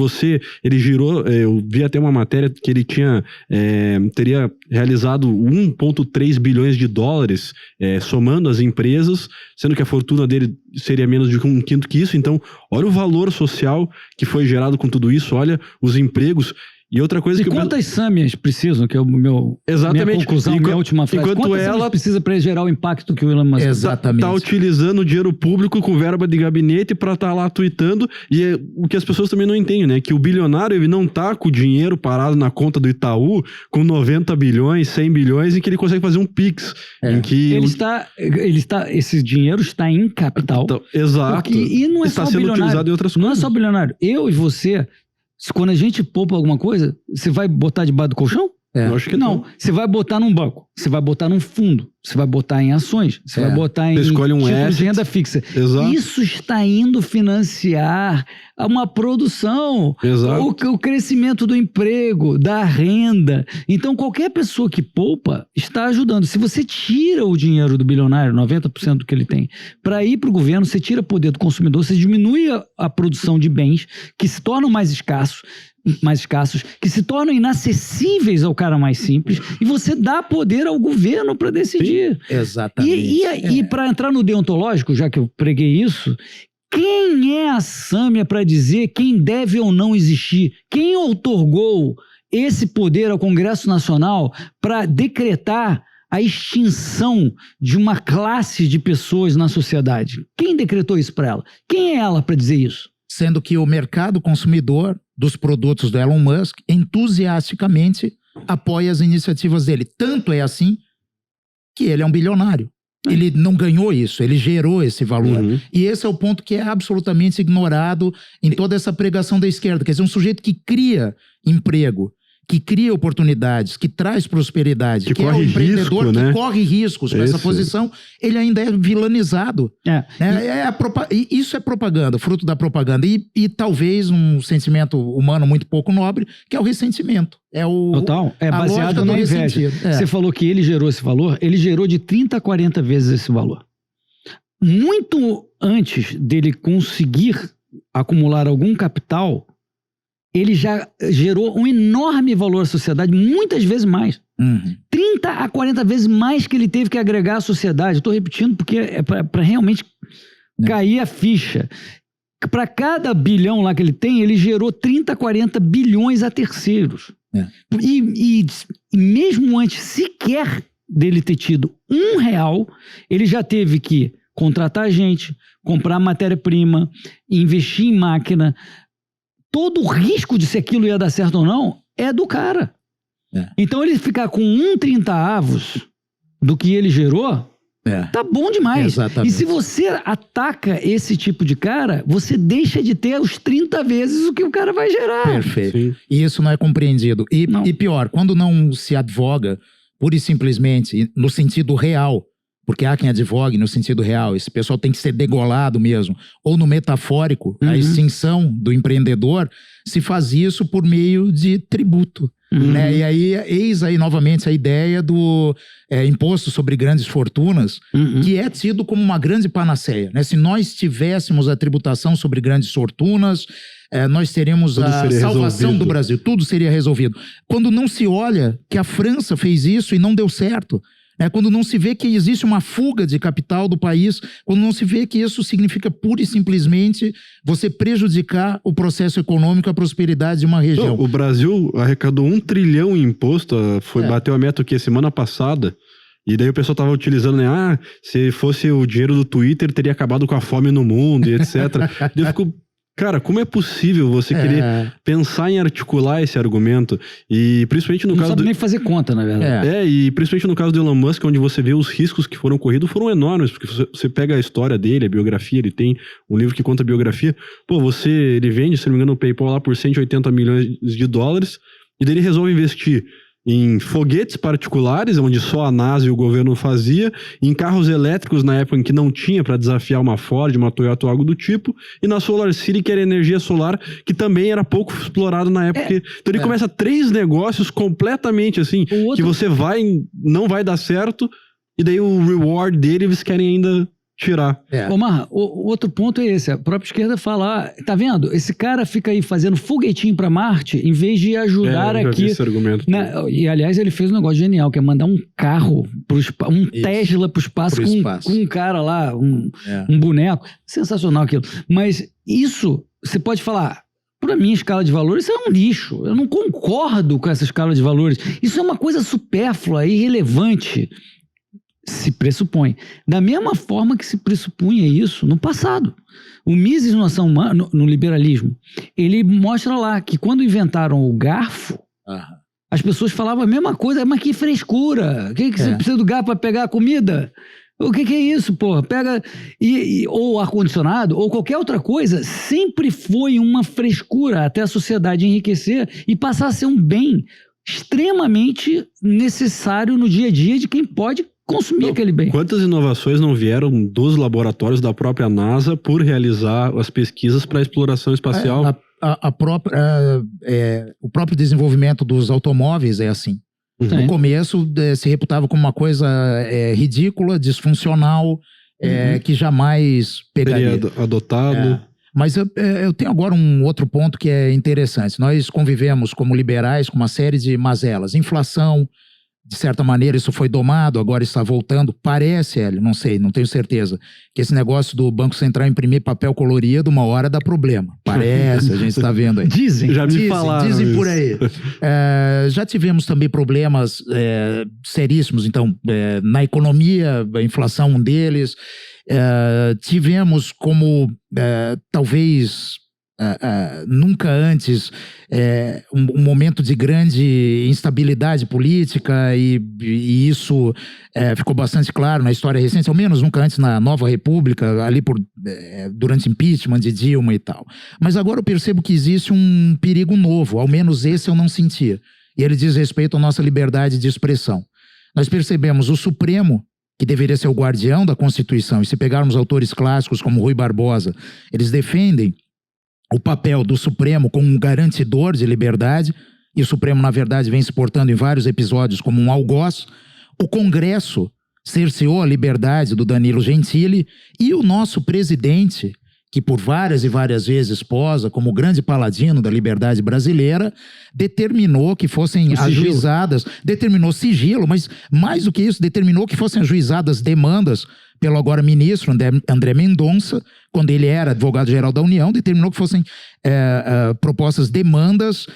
ele girou, eu vi até uma matéria que ele teria realizado 1,3 bilhões de dólares somando as empresas, sendo que a fortuna dele seria menos de um quinto que isso. Então, olha o valor social que foi gerado com tudo isso, olha os empregos. E outra coisa quantas Sâmias precisam, que é minha conclusão, minha última frase. Quantas Sâmias precisa para gerar o impacto que o Elon Musk está utilizando o dinheiro público com verba de gabinete para estar lá tweetando, e o que as pessoas também não entendem, né? Que o bilionário, ele não tá com o dinheiro parado na conta do Itaú com 90 bilhões, 100 bilhões, em que ele consegue fazer um Pix. Em que esse dinheiro está em capital. Então, exato. E não é está só sendo bilionário. Utilizado em outras não coisas. É só bilionário. Eu e você, quando a gente poupa alguma coisa, você vai botar debaixo do colchão? Eu acho que não. Você vai botar num banco, você vai botar num fundo. Você vai botar em ações, você vai botar em escolhe um títulos asset. de renda fixa. Exato. Isso está indo financiar uma produção, Exato. o crescimento do emprego, da renda. Então, qualquer pessoa que poupa está ajudando. Se você tira o dinheiro do bilionário, 90% do que ele tem, para ir para o governo, você tira poder do consumidor, você diminui a produção de bens que se tornam mais escassos, que se tornam inacessíveis ao cara mais simples, e você dá poder ao governo para decidir. Sim, exatamente. E para entrar no deontológico, já que eu preguei isso, quem é a Sâmia para dizer quem deve ou não existir? Quem outorgou esse poder ao Congresso Nacional para decretar a extinção de uma classe de pessoas na sociedade? Quem decretou isso para ela? Quem é ela para dizer isso? Sendo que o mercado consumidor dos produtos do Elon Musk entusiasticamente apoia as iniciativas dele. Tanto é assim que ele é um bilionário. Ele não ganhou isso, ele gerou esse valor. Uhum. E esse é o ponto que é absolutamente ignorado em toda essa pregação da esquerda. Quer dizer, um sujeito que cria emprego, que cria oportunidades, que traz prosperidade, que é o empreendedor risco, né? que corre riscos com essa posição, ele ainda é vilanizado. Isso é propaganda, fruto da propaganda. E talvez um sentimento humano muito pouco nobre, que é o ressentimento. Total, é baseado na inveja. Você falou que ele gerou esse valor, ele gerou de 30 a 40 vezes esse valor. Muito antes dele conseguir acumular algum capital, ele já gerou um enorme valor à sociedade, muitas vezes mais. 30 a 40 vezes mais que ele teve que agregar à sociedade. Estou repetindo porque é para realmente cair a ficha. Para cada bilhão lá que ele tem, ele gerou 30 a 40 bilhões a terceiros. E mesmo antes sequer dele ter tido R$1, ele já teve que contratar gente, comprar matéria-prima, investir em máquina. Todo o risco de se aquilo ia dar certo ou não é do cara. Então ele ficar com 1/30 do que ele gerou, tá bom demais. Exatamente. E se você ataca esse tipo de cara, você deixa de ter os 30 vezes o que o cara vai gerar. Perfeito. Sim. E isso não é compreendido. E pior, quando não se advoga pura e simplesmente no sentido real, porque há quem advogue no sentido real, esse pessoal tem que ser degolado mesmo, ou no metafórico, a extinção do empreendedor, se faz isso por meio de tributo. Né? E aí, eis aí novamente a ideia do imposto sobre grandes fortunas, que é tido como uma grande panaceia. Né? Se nós tivéssemos a tributação sobre grandes fortunas, nós teríamos a salvação do Brasil, tudo seria resolvido. Quando não se olha que a França fez isso e não deu certo, quando não se vê que existe uma fuga de capital do país, quando não se vê que isso significa pura e simplesmente você prejudicar o processo econômico, a prosperidade de uma região. O Brasil arrecadou 1 trilhão em imposto, bateu a meta que semana passada, e daí o pessoal tava utilizando, né? Se fosse o dinheiro do Twitter, teria acabado com a fome no mundo e etc. Eu fico... Cara, como é possível você querer pensar em articular esse argumento? E principalmente no caso... Não sabe nem fazer conta, na verdade. E principalmente no caso do Elon Musk, onde você vê os riscos que foram corridos, foram enormes. Porque você pega a história dele, a biografia, ele tem um livro que conta a biografia. Ele vende, se não me engano, o PayPal lá por 180 milhões de dólares. E daí ele resolve investir em foguetes particulares, onde só a NASA e o governo fazia, em carros elétricos na época em que não tinha para desafiar uma Ford, uma Toyota ou algo do tipo, e na Solar City, que era energia solar, que também era pouco explorado na época. Então ele começa 3 negócios completamente assim, que você não vai dar certo, e daí o reward dele eles querem ainda tirar. Omar, o outro ponto é esse. A própria esquerda fala, tá vendo? Esse cara fica aí fazendo foguetinho pra Marte, em vez de ajudar aqui. Esse argumento. E aliás, ele fez um negócio genial, que é mandar um carro, Tesla pro espaço, com um cara lá, um boneco. Sensacional aquilo. Mas isso, você pode falar... Para mim, escala de valores, isso é um lixo. Eu não concordo com essa escala de valores. Isso é uma coisa supérflua, irrelevante. Se pressupõe. Da mesma forma que se pressupunha isso no passado. O Mises no liberalismo, ele mostra lá que quando inventaram o garfo, as pessoas falavam a mesma coisa, mas que frescura. Que você precisa do garfo para pegar a comida? O que é isso, porra? Pega... ou ar-condicionado, ou qualquer outra coisa, sempre foi uma frescura até a sociedade enriquecer e passar a ser um bem extremamente necessário no dia a dia de quem pode consumir aquele bem. Quantas inovações não vieram dos laboratórios da própria NASA por realizar as pesquisas para a exploração espacial? O próprio desenvolvimento dos automóveis é assim. No começo se reputava como uma coisa ridícula, disfuncional, que jamais pegaria. Seria adotado. Mas eu tenho agora um outro ponto que é interessante. Nós convivemos como liberais com uma série de mazelas. Inflação, de certa maneira, isso foi domado, agora está voltando. Parece, Hélio, não sei, não tenho certeza, que esse negócio do Banco Central imprimir papel colorido, uma hora dá problema. Parece, a gente está vendo aí. Já me falaram dizem por isso. aí. Já tivemos também problemas seríssimos, então, na economia, a inflação um deles. Tivemos como, talvez... nunca antes um momento de grande instabilidade política e isso ficou bastante claro na história recente, ao menos nunca antes na Nova República, ali durante impeachment de Dilma e tal. Mas agora eu percebo que existe um perigo novo, ao menos esse eu não sentia, e ele diz respeito à nossa liberdade de expressão. Nós percebemos o Supremo, que deveria ser o guardião da Constituição, e se pegarmos autores clássicos como Rui Barbosa, eles defendem o papel do Supremo como um garantidor de liberdade, e o Supremo, na verdade, vem se portando em vários episódios como um algoz. O Congresso cerceou a liberdade do Danilo Gentili, e o nosso presidente, que por várias e várias vezes posa como o grande paladino da liberdade brasileira, determinou que fossem ajuizadas, determinou sigilo, mas mais do que isso, determinou que fossem ajuizadas demandas pelo agora ministro André Mendonça, quando ele era advogado-geral da União, determinou que fossem propostas demandas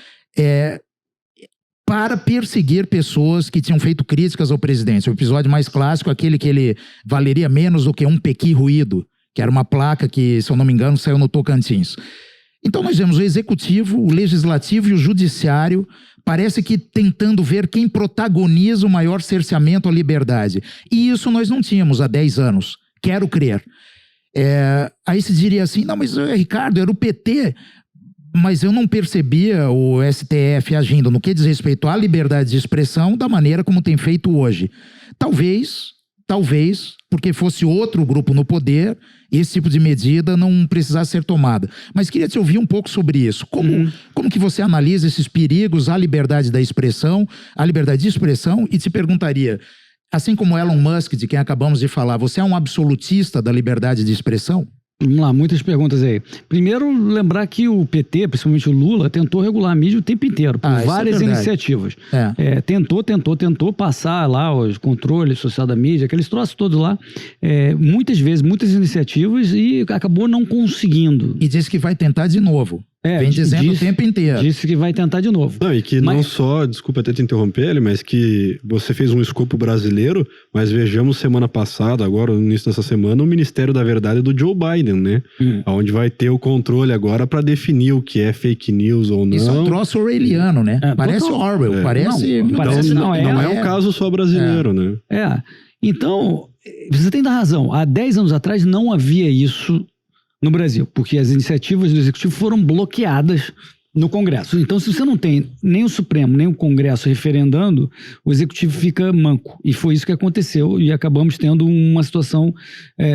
para perseguir pessoas que tinham feito críticas ao presidente. O episódio mais clássico, aquele que ele valeria menos do que um pequi ruído, que era uma placa que, se eu não me engano, saiu no Tocantins. Então nós vemos o Executivo, o Legislativo e o Judiciário, parece que tentando ver quem protagoniza o maior cerceamento à liberdade. E isso nós não tínhamos há 10 anos, quero crer. Aí se diria assim, não, mas Ricardo, era o PT, mas eu não percebia o STF agindo no que diz respeito à liberdade de expressão da maneira como tem feito hoje. Talvez, porque fosse outro grupo no poder, esse tipo de medida não precisasse ser tomada. Mas queria te ouvir um pouco sobre isso. Como que você analisa esses perigos à liberdade da expressão, à liberdade de expressão, e te perguntaria, assim como Elon Musk, de quem acabamos de falar, você é um absolutista da liberdade de expressão? Vamos lá, muitas perguntas aí. Primeiro, lembrar que o PT, principalmente o Lula, tentou regular a mídia o tempo inteiro, por várias iniciativas. Tentou passar lá os controles social da mídia, aqueles troços todos lá, muitas vezes, muitas iniciativas, e acabou não conseguindo. E disse que vai tentar de novo. Vem dizendo o tempo inteiro. Disse que vai tentar de novo. Não, e que não só, desculpa até te interromper, ele, mas que você fez um escopo brasileiro, mas vejamos semana passada, agora no início dessa semana, o Ministério da Verdade do Joe Biden, né? Onde vai ter o controle agora para definir o que é fake news ou não. Isso é um troço orwelliano, né? Parece Orwell, parece... Não é um caso só brasileiro, né? Então, você tem razão. Há 10 anos atrás não havia isso no Brasil, porque as iniciativas do Executivo foram bloqueadas no Congresso. Então, se você não tem nem o Supremo, nem o Congresso referendando, o Executivo fica manco. E foi isso que aconteceu, e acabamos tendo uma situação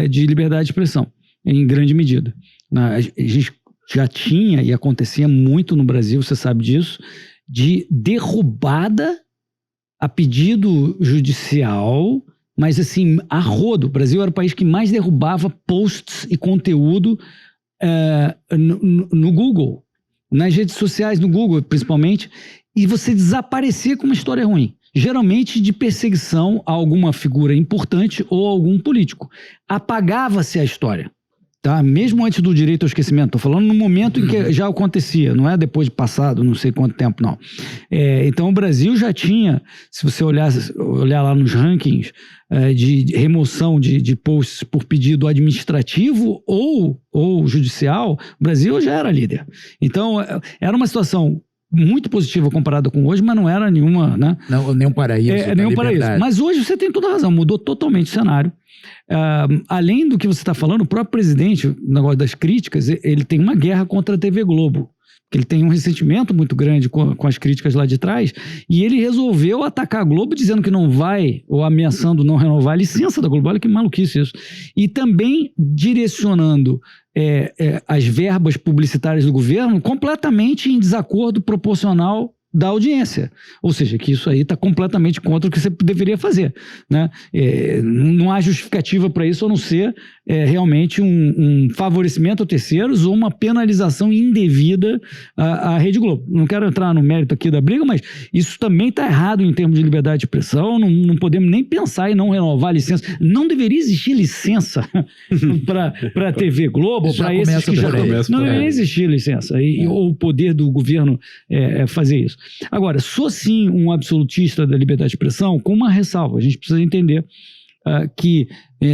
de liberdade de expressão, em grande medida. A gente já tinha, e acontecia muito no Brasil, você sabe disso, de derrubada a pedido judicial, mas assim, a rodo. O Brasil era o país que mais derrubava posts e conteúdo no Google, nas redes sociais, no Google principalmente, e você desaparecia com uma história ruim. Geralmente de perseguição a alguma figura importante ou algum político. Apagava-se a história. Tá? Mesmo antes do direito ao esquecimento, estou falando no momento em que já acontecia, não é depois de passado, não sei quanto tempo, não. Então o Brasil já tinha, se você olhar lá nos rankings de remoção de posts por pedido administrativo ou judicial, o Brasil já era líder. Então era uma situação muito positiva comparada com hoje, mas não era nenhuma, né? Não, nenhum paraíso. Nenhum paraíso. Mas hoje você tem toda a razão, mudou totalmente o cenário. Além do que você está falando, o próprio presidente, o negócio das críticas, ele tem uma guerra contra a TV Globo. que ele tem um ressentimento muito grande com as críticas lá de trás, e ele resolveu atacar a Globo dizendo que não vai, ou ameaçando não renovar a licença da Globo. Olha que maluquice isso. E também direcionando as verbas publicitárias do governo completamente em desacordo proporcional da audiência, ou seja, que isso aí está completamente contra o que você deveria fazer, né? Não há justificativa para isso a não ser realmente um favorecimento a terceiros ou uma penalização indevida à Rede Globo. Não quero entrar no mérito aqui da briga, mas isso também está errado em termos de liberdade de expressão. Não podemos nem pensar em não renovar a licença. Não deveria existir licença para a TV Globo, para esses que já não deveria existir licença ou o poder do governo fazer isso. Agora, sou sim um absolutista da liberdade de expressão com uma ressalva. A gente precisa entender que,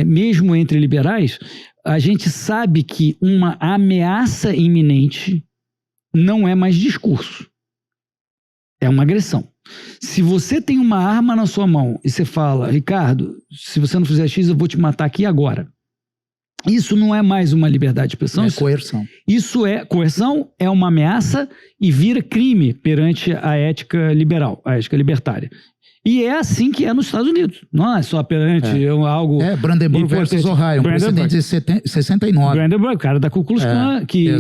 mesmo entre liberais, a gente sabe que uma ameaça iminente não é mais discurso. É uma agressão. Se você tem uma arma na sua mão e você fala, Ricardo, se você não fizer X, eu vou te matar aqui agora. Isso não é mais uma liberdade de expressão. É coerção. Isso é coerção, é uma ameaça e vira crime perante a ética liberal, a ética libertária. E é assim que é nos Estados Unidos. Não é só perante algo... Brandenburg versus Ohio, um precedente de 69. Brandenburg, o cara da Ku Klux Klan, que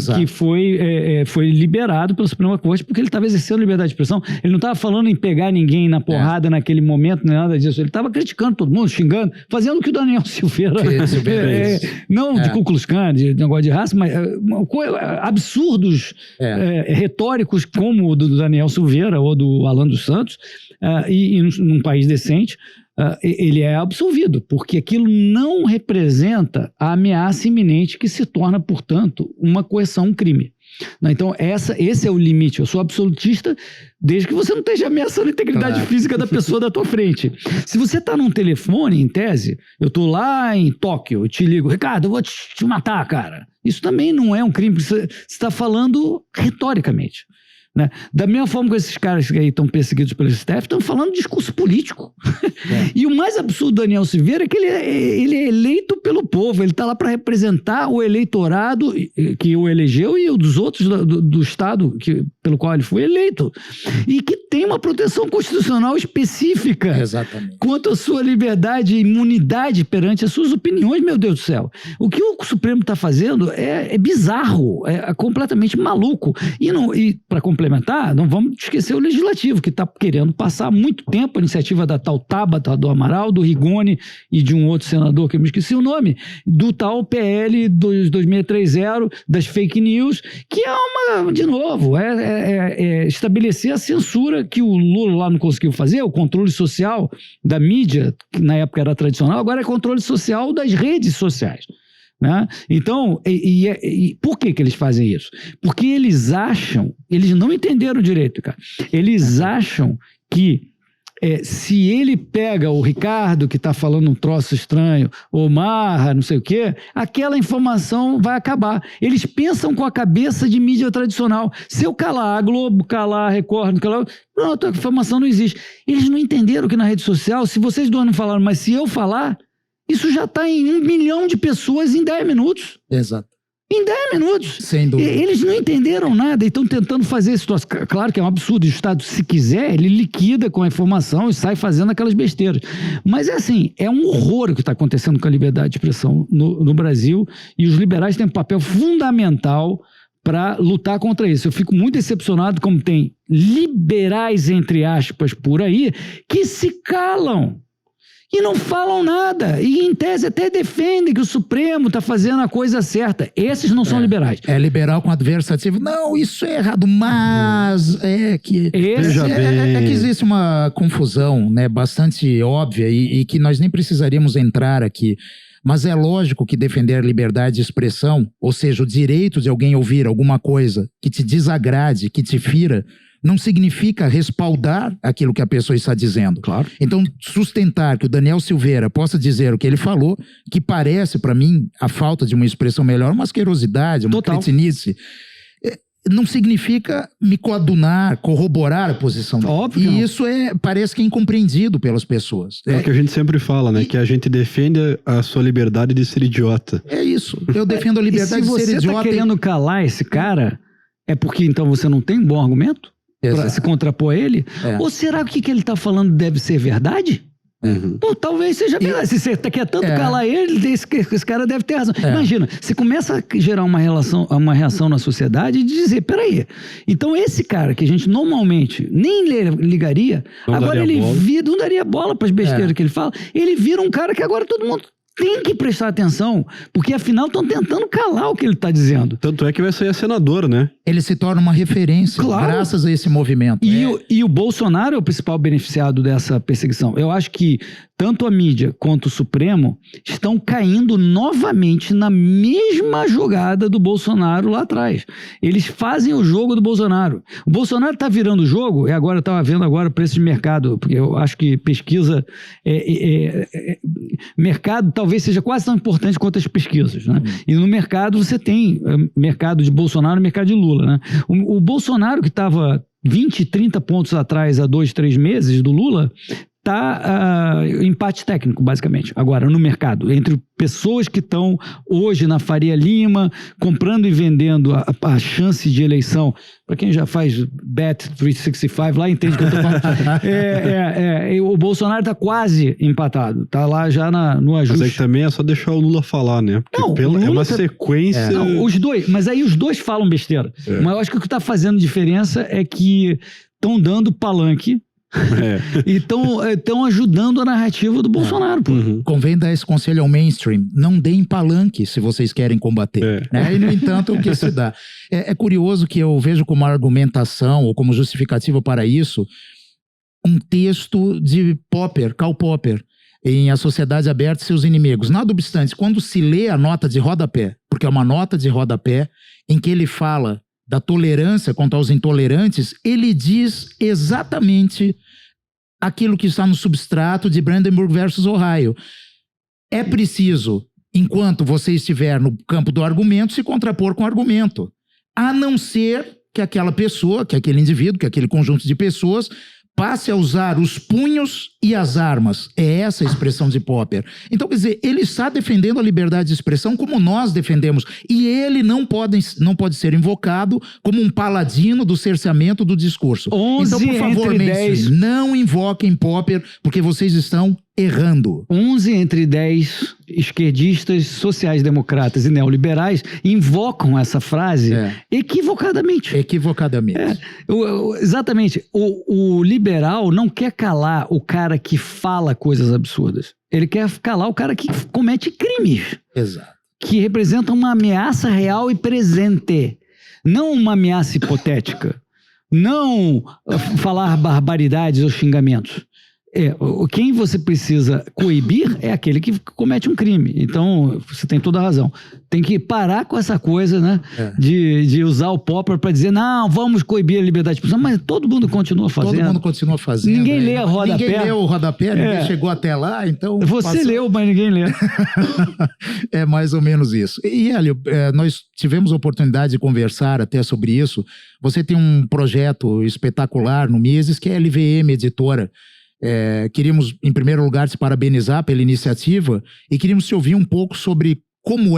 foi liberado pela Suprema Corte porque ele estava exercendo liberdade de expressão. Ele não estava falando em pegar ninguém na porrada naquele momento, nem nada disso. Ele estava criticando todo mundo, xingando, fazendo o que o Daniel Silveira... não de Ku Klux Klan, de negócio de raça, mas absurdos retóricos como o do Daniel Silveira ou do Alan dos Santos, e num país decente, ele é absolvido, porque aquilo não representa a ameaça iminente que se torna, portanto, uma coerção, um crime. Então, esse é o limite. Eu sou absolutista desde que você não esteja ameaçando a integridade física da pessoa da tua frente. Se você está num telefone, em tese, eu estou lá em Tóquio, eu te ligo, Ricardo, eu vou te matar, cara. Isso também não é um crime, porque você está falando retoricamente. Né? Da mesma forma que esses caras que aí estão perseguidos pelo STF estão falando de discurso político. E o mais absurdo do Daniel Silveira é que ele é eleito pelo povo, ele está lá para representar o eleitorado que o elegeu e o dos outros do estado pelo qual ele foi eleito. E que tem uma proteção constitucional específica quanto à sua liberdade e imunidade perante as suas opiniões, meu Deus do céu. O que o Supremo está fazendo é bizarro, é completamente maluco. E para complementar, não vamos esquecer o Legislativo, que está querendo passar há muito tempo a iniciativa da tal Tabata, do Amaral, do Rigoni e de um outro senador que eu me esqueci o nome, do tal PL 2630, das fake news, que é de novo, estabelecer a censura que o Lula lá não conseguiu fazer, o controle social da mídia, que na época era tradicional, agora é controle social das redes sociais. Né? Então, por que eles fazem isso? Porque eles não entenderam direito, cara. Eles acham que se ele pega o Ricardo, que está falando um troço estranho, ou Marra, não sei o quê, aquela informação vai acabar. Eles pensam com a cabeça de mídia tradicional. Se eu calar a Globo, calar a Record, pronto, a informação não existe. Eles não entenderam que na rede social, se vocês dois não falaram, mas se eu falar, isso já está em 1 milhão de pessoas em 10 minutos. Exato. Em 10 minutos. Sem dúvida. Eles não entenderam nada e estão tentando fazer esse troço. Claro que é um absurdo. O Estado, se quiser, ele liquida com a informação e sai fazendo aquelas besteiras. Mas é um horror o que está acontecendo com a liberdade de expressão no Brasil, e os liberais têm um papel fundamental para lutar contra isso. Eu fico muito decepcionado como tem liberais, entre aspas, por aí, que se calam. E não falam nada. E, em tese, até defendem que o Supremo está fazendo a coisa certa. Esses não são liberais. É liberal com adversativo. Não, isso é errado, mas é que existe uma confusão, né, bastante óbvia e que nós nem precisaríamos entrar aqui. Mas é lógico que defender a liberdade de expressão, ou seja, o direito de alguém ouvir alguma coisa que te desagrade, que te fira, não significa respaldar aquilo que a pessoa está dizendo. Claro. Então, sustentar que o Daniel Silveira possa dizer o que ele falou, que parece, para mim, a falta de uma expressão melhor, uma asquerosidade, uma cretinice, não significa me coadunar, corroborar a posição dele. Óbvio. E isso parece que é incompreendido pelas pessoas. É o que a gente sempre fala, né? Que a gente defende a sua liberdade de ser idiota. É isso. Eu defendo a liberdade de ser idiota. Se você está querendo calar esse cara... É porque então você não tem um bom argumento para se contrapor a ele? Ou será que o que ele está falando deve ser verdade? Pô, talvez seja verdade. Se você quer tanto calar ele, esse cara deve ter razão. Imagina, você começa a gerar uma reação na sociedade e dizer, peraí, então esse cara que a gente normalmente nem ligaria, agora ele não daria bola para as besteiras que ele fala, ele vira um cara que agora todo mundo tem que prestar atenção, porque afinal estão tentando calar o que ele está dizendo. Tanto é que vai sair a senadora, né? Ele se torna uma referência, graças a esse movimento. E o Bolsonaro é o principal beneficiado dessa perseguição. Eu acho que tanto a mídia quanto o Supremo estão caindo novamente na mesma jogada do Bolsonaro lá atrás. Eles fazem o jogo do Bolsonaro. O Bolsonaro está virando o jogo, e agora estava vendo agora o preço de mercado, porque eu acho que pesquisa, mercado talvez seja quase tão importante quanto as pesquisas, né? E no mercado você tem mercado de Bolsonaro e mercado de Lula, né? O Bolsonaro que estava 20, 30 pontos atrás há 2, 3 meses do Lula, está empate técnico, basicamente, agora, no mercado, entre pessoas que estão hoje na Faria Lima, comprando e vendendo a chance de eleição. Para quem já faz Bet 365 lá, entende o que eu estou falando. O Bolsonaro está quase empatado, está lá já no ajuste. Mas aí também é só deixar o Lula falar, né? Porque é uma sequência... Não, os dois, mas aí os dois falam besteira. Mas eu acho que o que está fazendo diferença é que estão dando palanque e estão ajudando a narrativa do Bolsonaro. Convém dar esse conselho ao mainstream: não deem palanque se vocês querem combater, né? E no entanto o que se dá é curioso que eu vejo como argumentação ou como justificativa para isso um texto de Karl Popper em A Sociedade Aberta e Seus Inimigos. Nada obstante, quando se lê a nota de rodapé, porque é uma nota de rodapé em que ele fala da tolerância contra os intolerantes, ele diz exatamente aquilo que está no substrato de Brandenburg versus Ohio. É preciso, enquanto você estiver no campo do argumento, se contrapor com o argumento. A não ser que aquela pessoa, que aquele indivíduo, que aquele conjunto de pessoas passe a usar os punhos e as armas. É essa a expressão de Popper. Então, quer dizer, ele está defendendo a liberdade de expressão como nós defendemos. E ele não pode ser invocado como um paladino do cerceamento do discurso. Então, por favor, não invoquem Popper, porque vocês estão errando. 11 entre 10 esquerdistas, sociais-democratas e neoliberais invocam essa frase equivocadamente. Exatamente. O liberal não quer calar o cara que fala coisas absurdas. Ele quer calar o cara que comete crimes. Exato. Que representam uma ameaça real e presente. Não uma ameaça hipotética. Não falar barbaridades ou xingamentos. Quem você precisa coibir é aquele que comete um crime. Então, você tem toda a razão. Tem que parar com essa coisa, né? De usar o Popper para dizer, não, vamos coibir a liberdade de expressão, mas todo mundo continua fazendo. Todo mundo continua fazendo. Ninguém lê a rodapé. Ninguém leu o rodapé, ninguém chegou até lá, então... Você leu, mas ninguém lê. É mais ou menos isso. E, Hélio, nós tivemos a oportunidade de conversar até sobre isso. Você tem um projeto espetacular no Mises, que é a LVM Editora. Queríamos, em primeiro lugar, te parabenizar pela iniciativa e queríamos te ouvir um pouco sobre como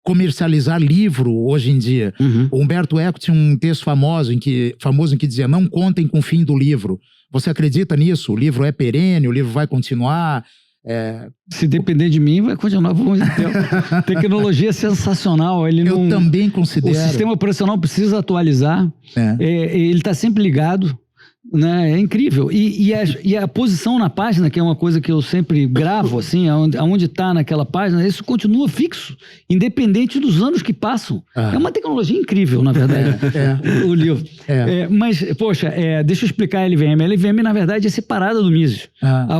comercializar livro hoje em dia. O Humberto Eco tinha um texto famoso em que dizia: não contem com o fim do livro. Você acredita nisso? O livro é perene, o livro vai continuar? Se depender de mim, vai continuar por muito tempo. Tecnologia é sensacional. Eu também considero. O sistema operacional precisa atualizar. Ele está sempre ligado. Né? É incrível. E a posição na página, que é uma coisa que eu sempre gravo, assim, aonde está naquela página, isso continua fixo, independente dos anos que passam. É uma tecnologia incrível, na verdade, o livro. Mas, poxa, deixa eu explicar a LVM. A LVM, na verdade, é separada do Mises.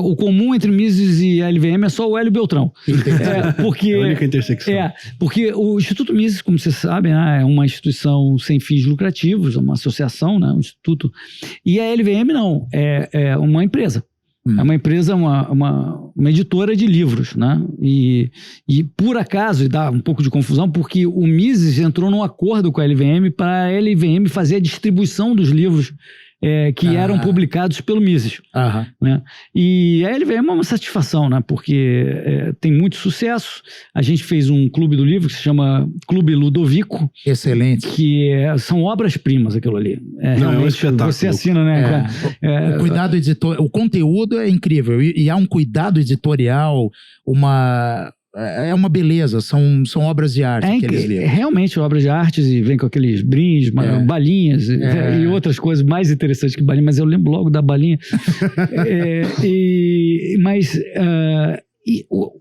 O comum entre Mises e a LVM é só o Hélio Beltrão. Porque, é a única intersecção. Porque o Instituto Mises, como vocês sabem, né, é uma instituição sem fins lucrativos, uma associação, né, um instituto. E a LVM não, é uma empresa. É uma empresa, uma editora de livros, né? E por acaso, e dá um pouco de confusão, porque o Mises entrou num acordo com a LVM para a LVM fazer a distribuição dos livros que eram publicados pelo Mises. Aham. Né? E a LVM é uma satisfação, né? Porque tem muito sucesso. A gente fez um clube do livro que se chama Clube Ludovico, Excelente. que são obras-primas aquilo ali. Não, é um Realmente, espetáculo. você assina, né? O cuidado editorial, o conteúdo é incrível e há um cuidado editorial, é uma beleza, são obras de arte aqueles livros. Realmente obras de artes e vem com aqueles brindes, balinhas e outras coisas mais interessantes que balinha, mas eu lembro logo da balinha.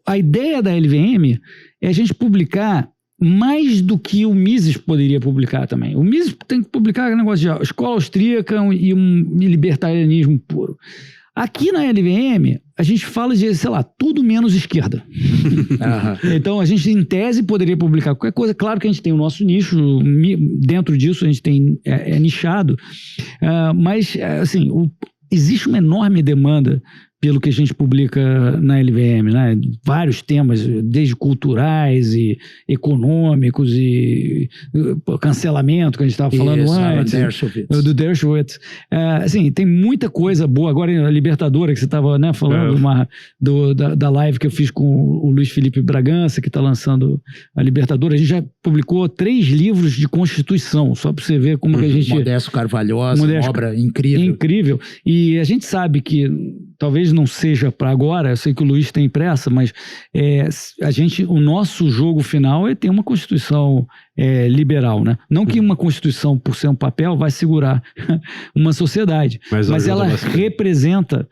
A ideia da LVM é a gente publicar mais do que o Mises poderia publicar também. O Mises tem que publicar um negócio de escola austríaca e um libertarianismo puro. Aqui na LVM, a gente fala de, sei lá, tudo menos esquerda. Então, a gente, em tese, poderia publicar qualquer coisa. Claro que a gente tem o nosso nicho, dentro disso a gente tem nichado, mas, assim, existe uma enorme demanda pelo que a gente publica na LVM, né? Vários temas, desde culturais e econômicos e cancelamento, que a gente estava falando antes. Do Dershowitz. Assim, tem muita coisa boa. Agora, a Libertadora, que você estava, né, falando da live que eu fiz com o Luiz Felipe Bragança, que está lançando a Libertadora. A gente já publicou 3 livros de Constituição, só para você ver como que a gente... Modesto Carvalhosa, uma obra incrível. Incrível. E a gente sabe que talvez não seja para agora, eu sei que o Luiz tem pressa, mas o nosso jogo final é ter uma Constituição liberal, né? Não que uma Constituição, por ser um papel, vai segurar uma sociedade, mas ela representa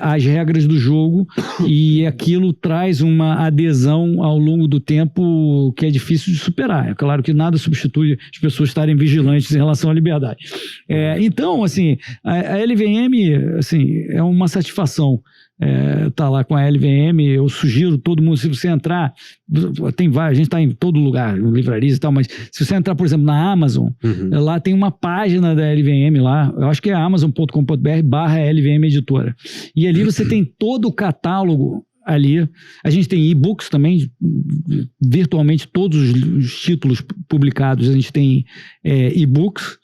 as regras do jogo e aquilo traz uma adesão ao longo do tempo que é difícil de superar. É claro que nada substitui as pessoas estarem vigilantes em relação à liberdade. Então, assim, a LVM, assim, é uma satisfação tá lá com a LVM. Eu sugiro todo mundo, se você entrar, tem vários, a gente está em todo lugar, livrarias e tal, mas se você entrar, por exemplo, na Amazon, lá tem uma página da LVM lá, eu acho que é amazon.com.br/LVM Editora, e ali você tem todo o catálogo ali. A gente tem e-books também, virtualmente todos os títulos publicados, a gente tem e-books,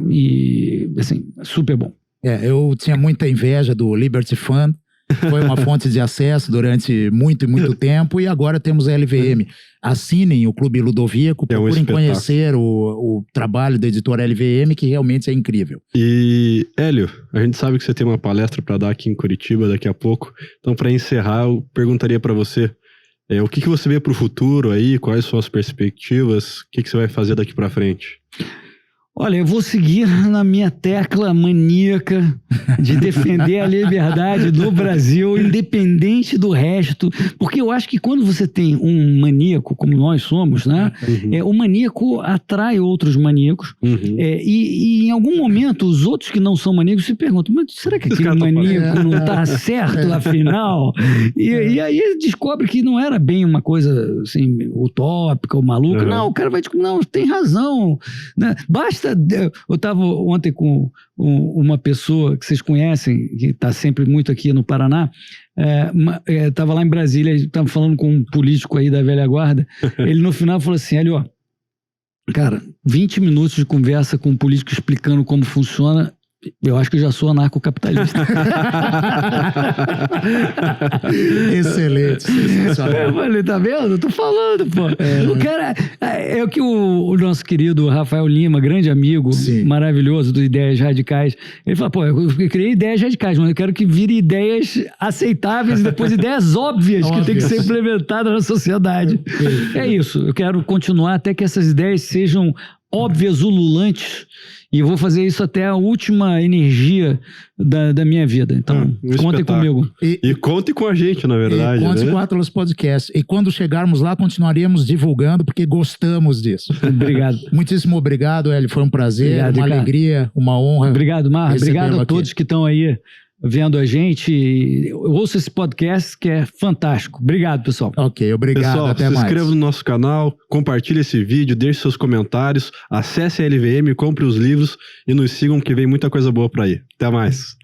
e assim, super bom. Eu tinha muita inveja do Liberty Fund, foi uma fonte de acesso durante muito tempo, e agora temos a LVM. Assinem o Clube Ludovico, procurem conhecer o trabalho da editora LVM, que realmente é incrível. E, Hélio, a gente sabe que você tem uma palestra para dar aqui em Curitiba daqui a pouco, então para encerrar eu perguntaria para você, o que você vê para o futuro aí, quais são as perspectivas, o que você vai fazer daqui para frente? Olha, eu vou seguir na minha tecla maníaca de defender a liberdade do Brasil, independente do resto, porque eu acho que quando você tem um maníaco, como nós somos, né, o maníaco atrai outros maníacos, e em algum momento os outros que não são maníacos se perguntam, mas será que aquele maníaco não está certo, afinal? E aí ele descobre que não era bem uma coisa assim, utópica ou maluca. Não, o cara vai descobrir, não, tem razão, né? Basta. Eu estava ontem com uma pessoa que vocês conhecem, que está sempre muito aqui no Paraná, estava lá em Brasília, estava falando com um político aí da velha guarda, ele no final falou assim, Hélio, cara, 20 minutos de conversa com um político explicando como funciona, eu acho que eu já sou anarcocapitalista. Excelente. Eu falei, tá vendo? Eu tô falando, pô. O cara é o que o nosso querido Rafael Lima, grande amigo, maravilhoso do Ideias Radicais, ele fala, pô, eu criei ideias radicais, mas eu quero que vire ideias aceitáveis e depois ideias óbvias que tem que ser implementadas na sociedade. É isso. Eu quero continuar até que essas ideias sejam óbvias, ululantes, e eu vou fazer isso até a última energia da minha vida. Então, contem comigo. E conte com a gente, na verdade. Conte com o Atlas Podcast. E quando chegarmos lá, continuaremos divulgando, porque gostamos disso. Obrigado. Muitíssimo obrigado, Hélio. Foi um prazer, uma alegria, uma honra. Obrigado, Mar. Obrigado a todos que estão aí vendo a gente. Ouça esse podcast que é fantástico. Obrigado, pessoal. Ok, obrigado. Pessoal, até mais. Se inscreva no nosso canal, compartilhe esse vídeo, deixe seus comentários, acesse a LVM, compre os livros e nos sigam que vem muita coisa boa por aí. Até mais.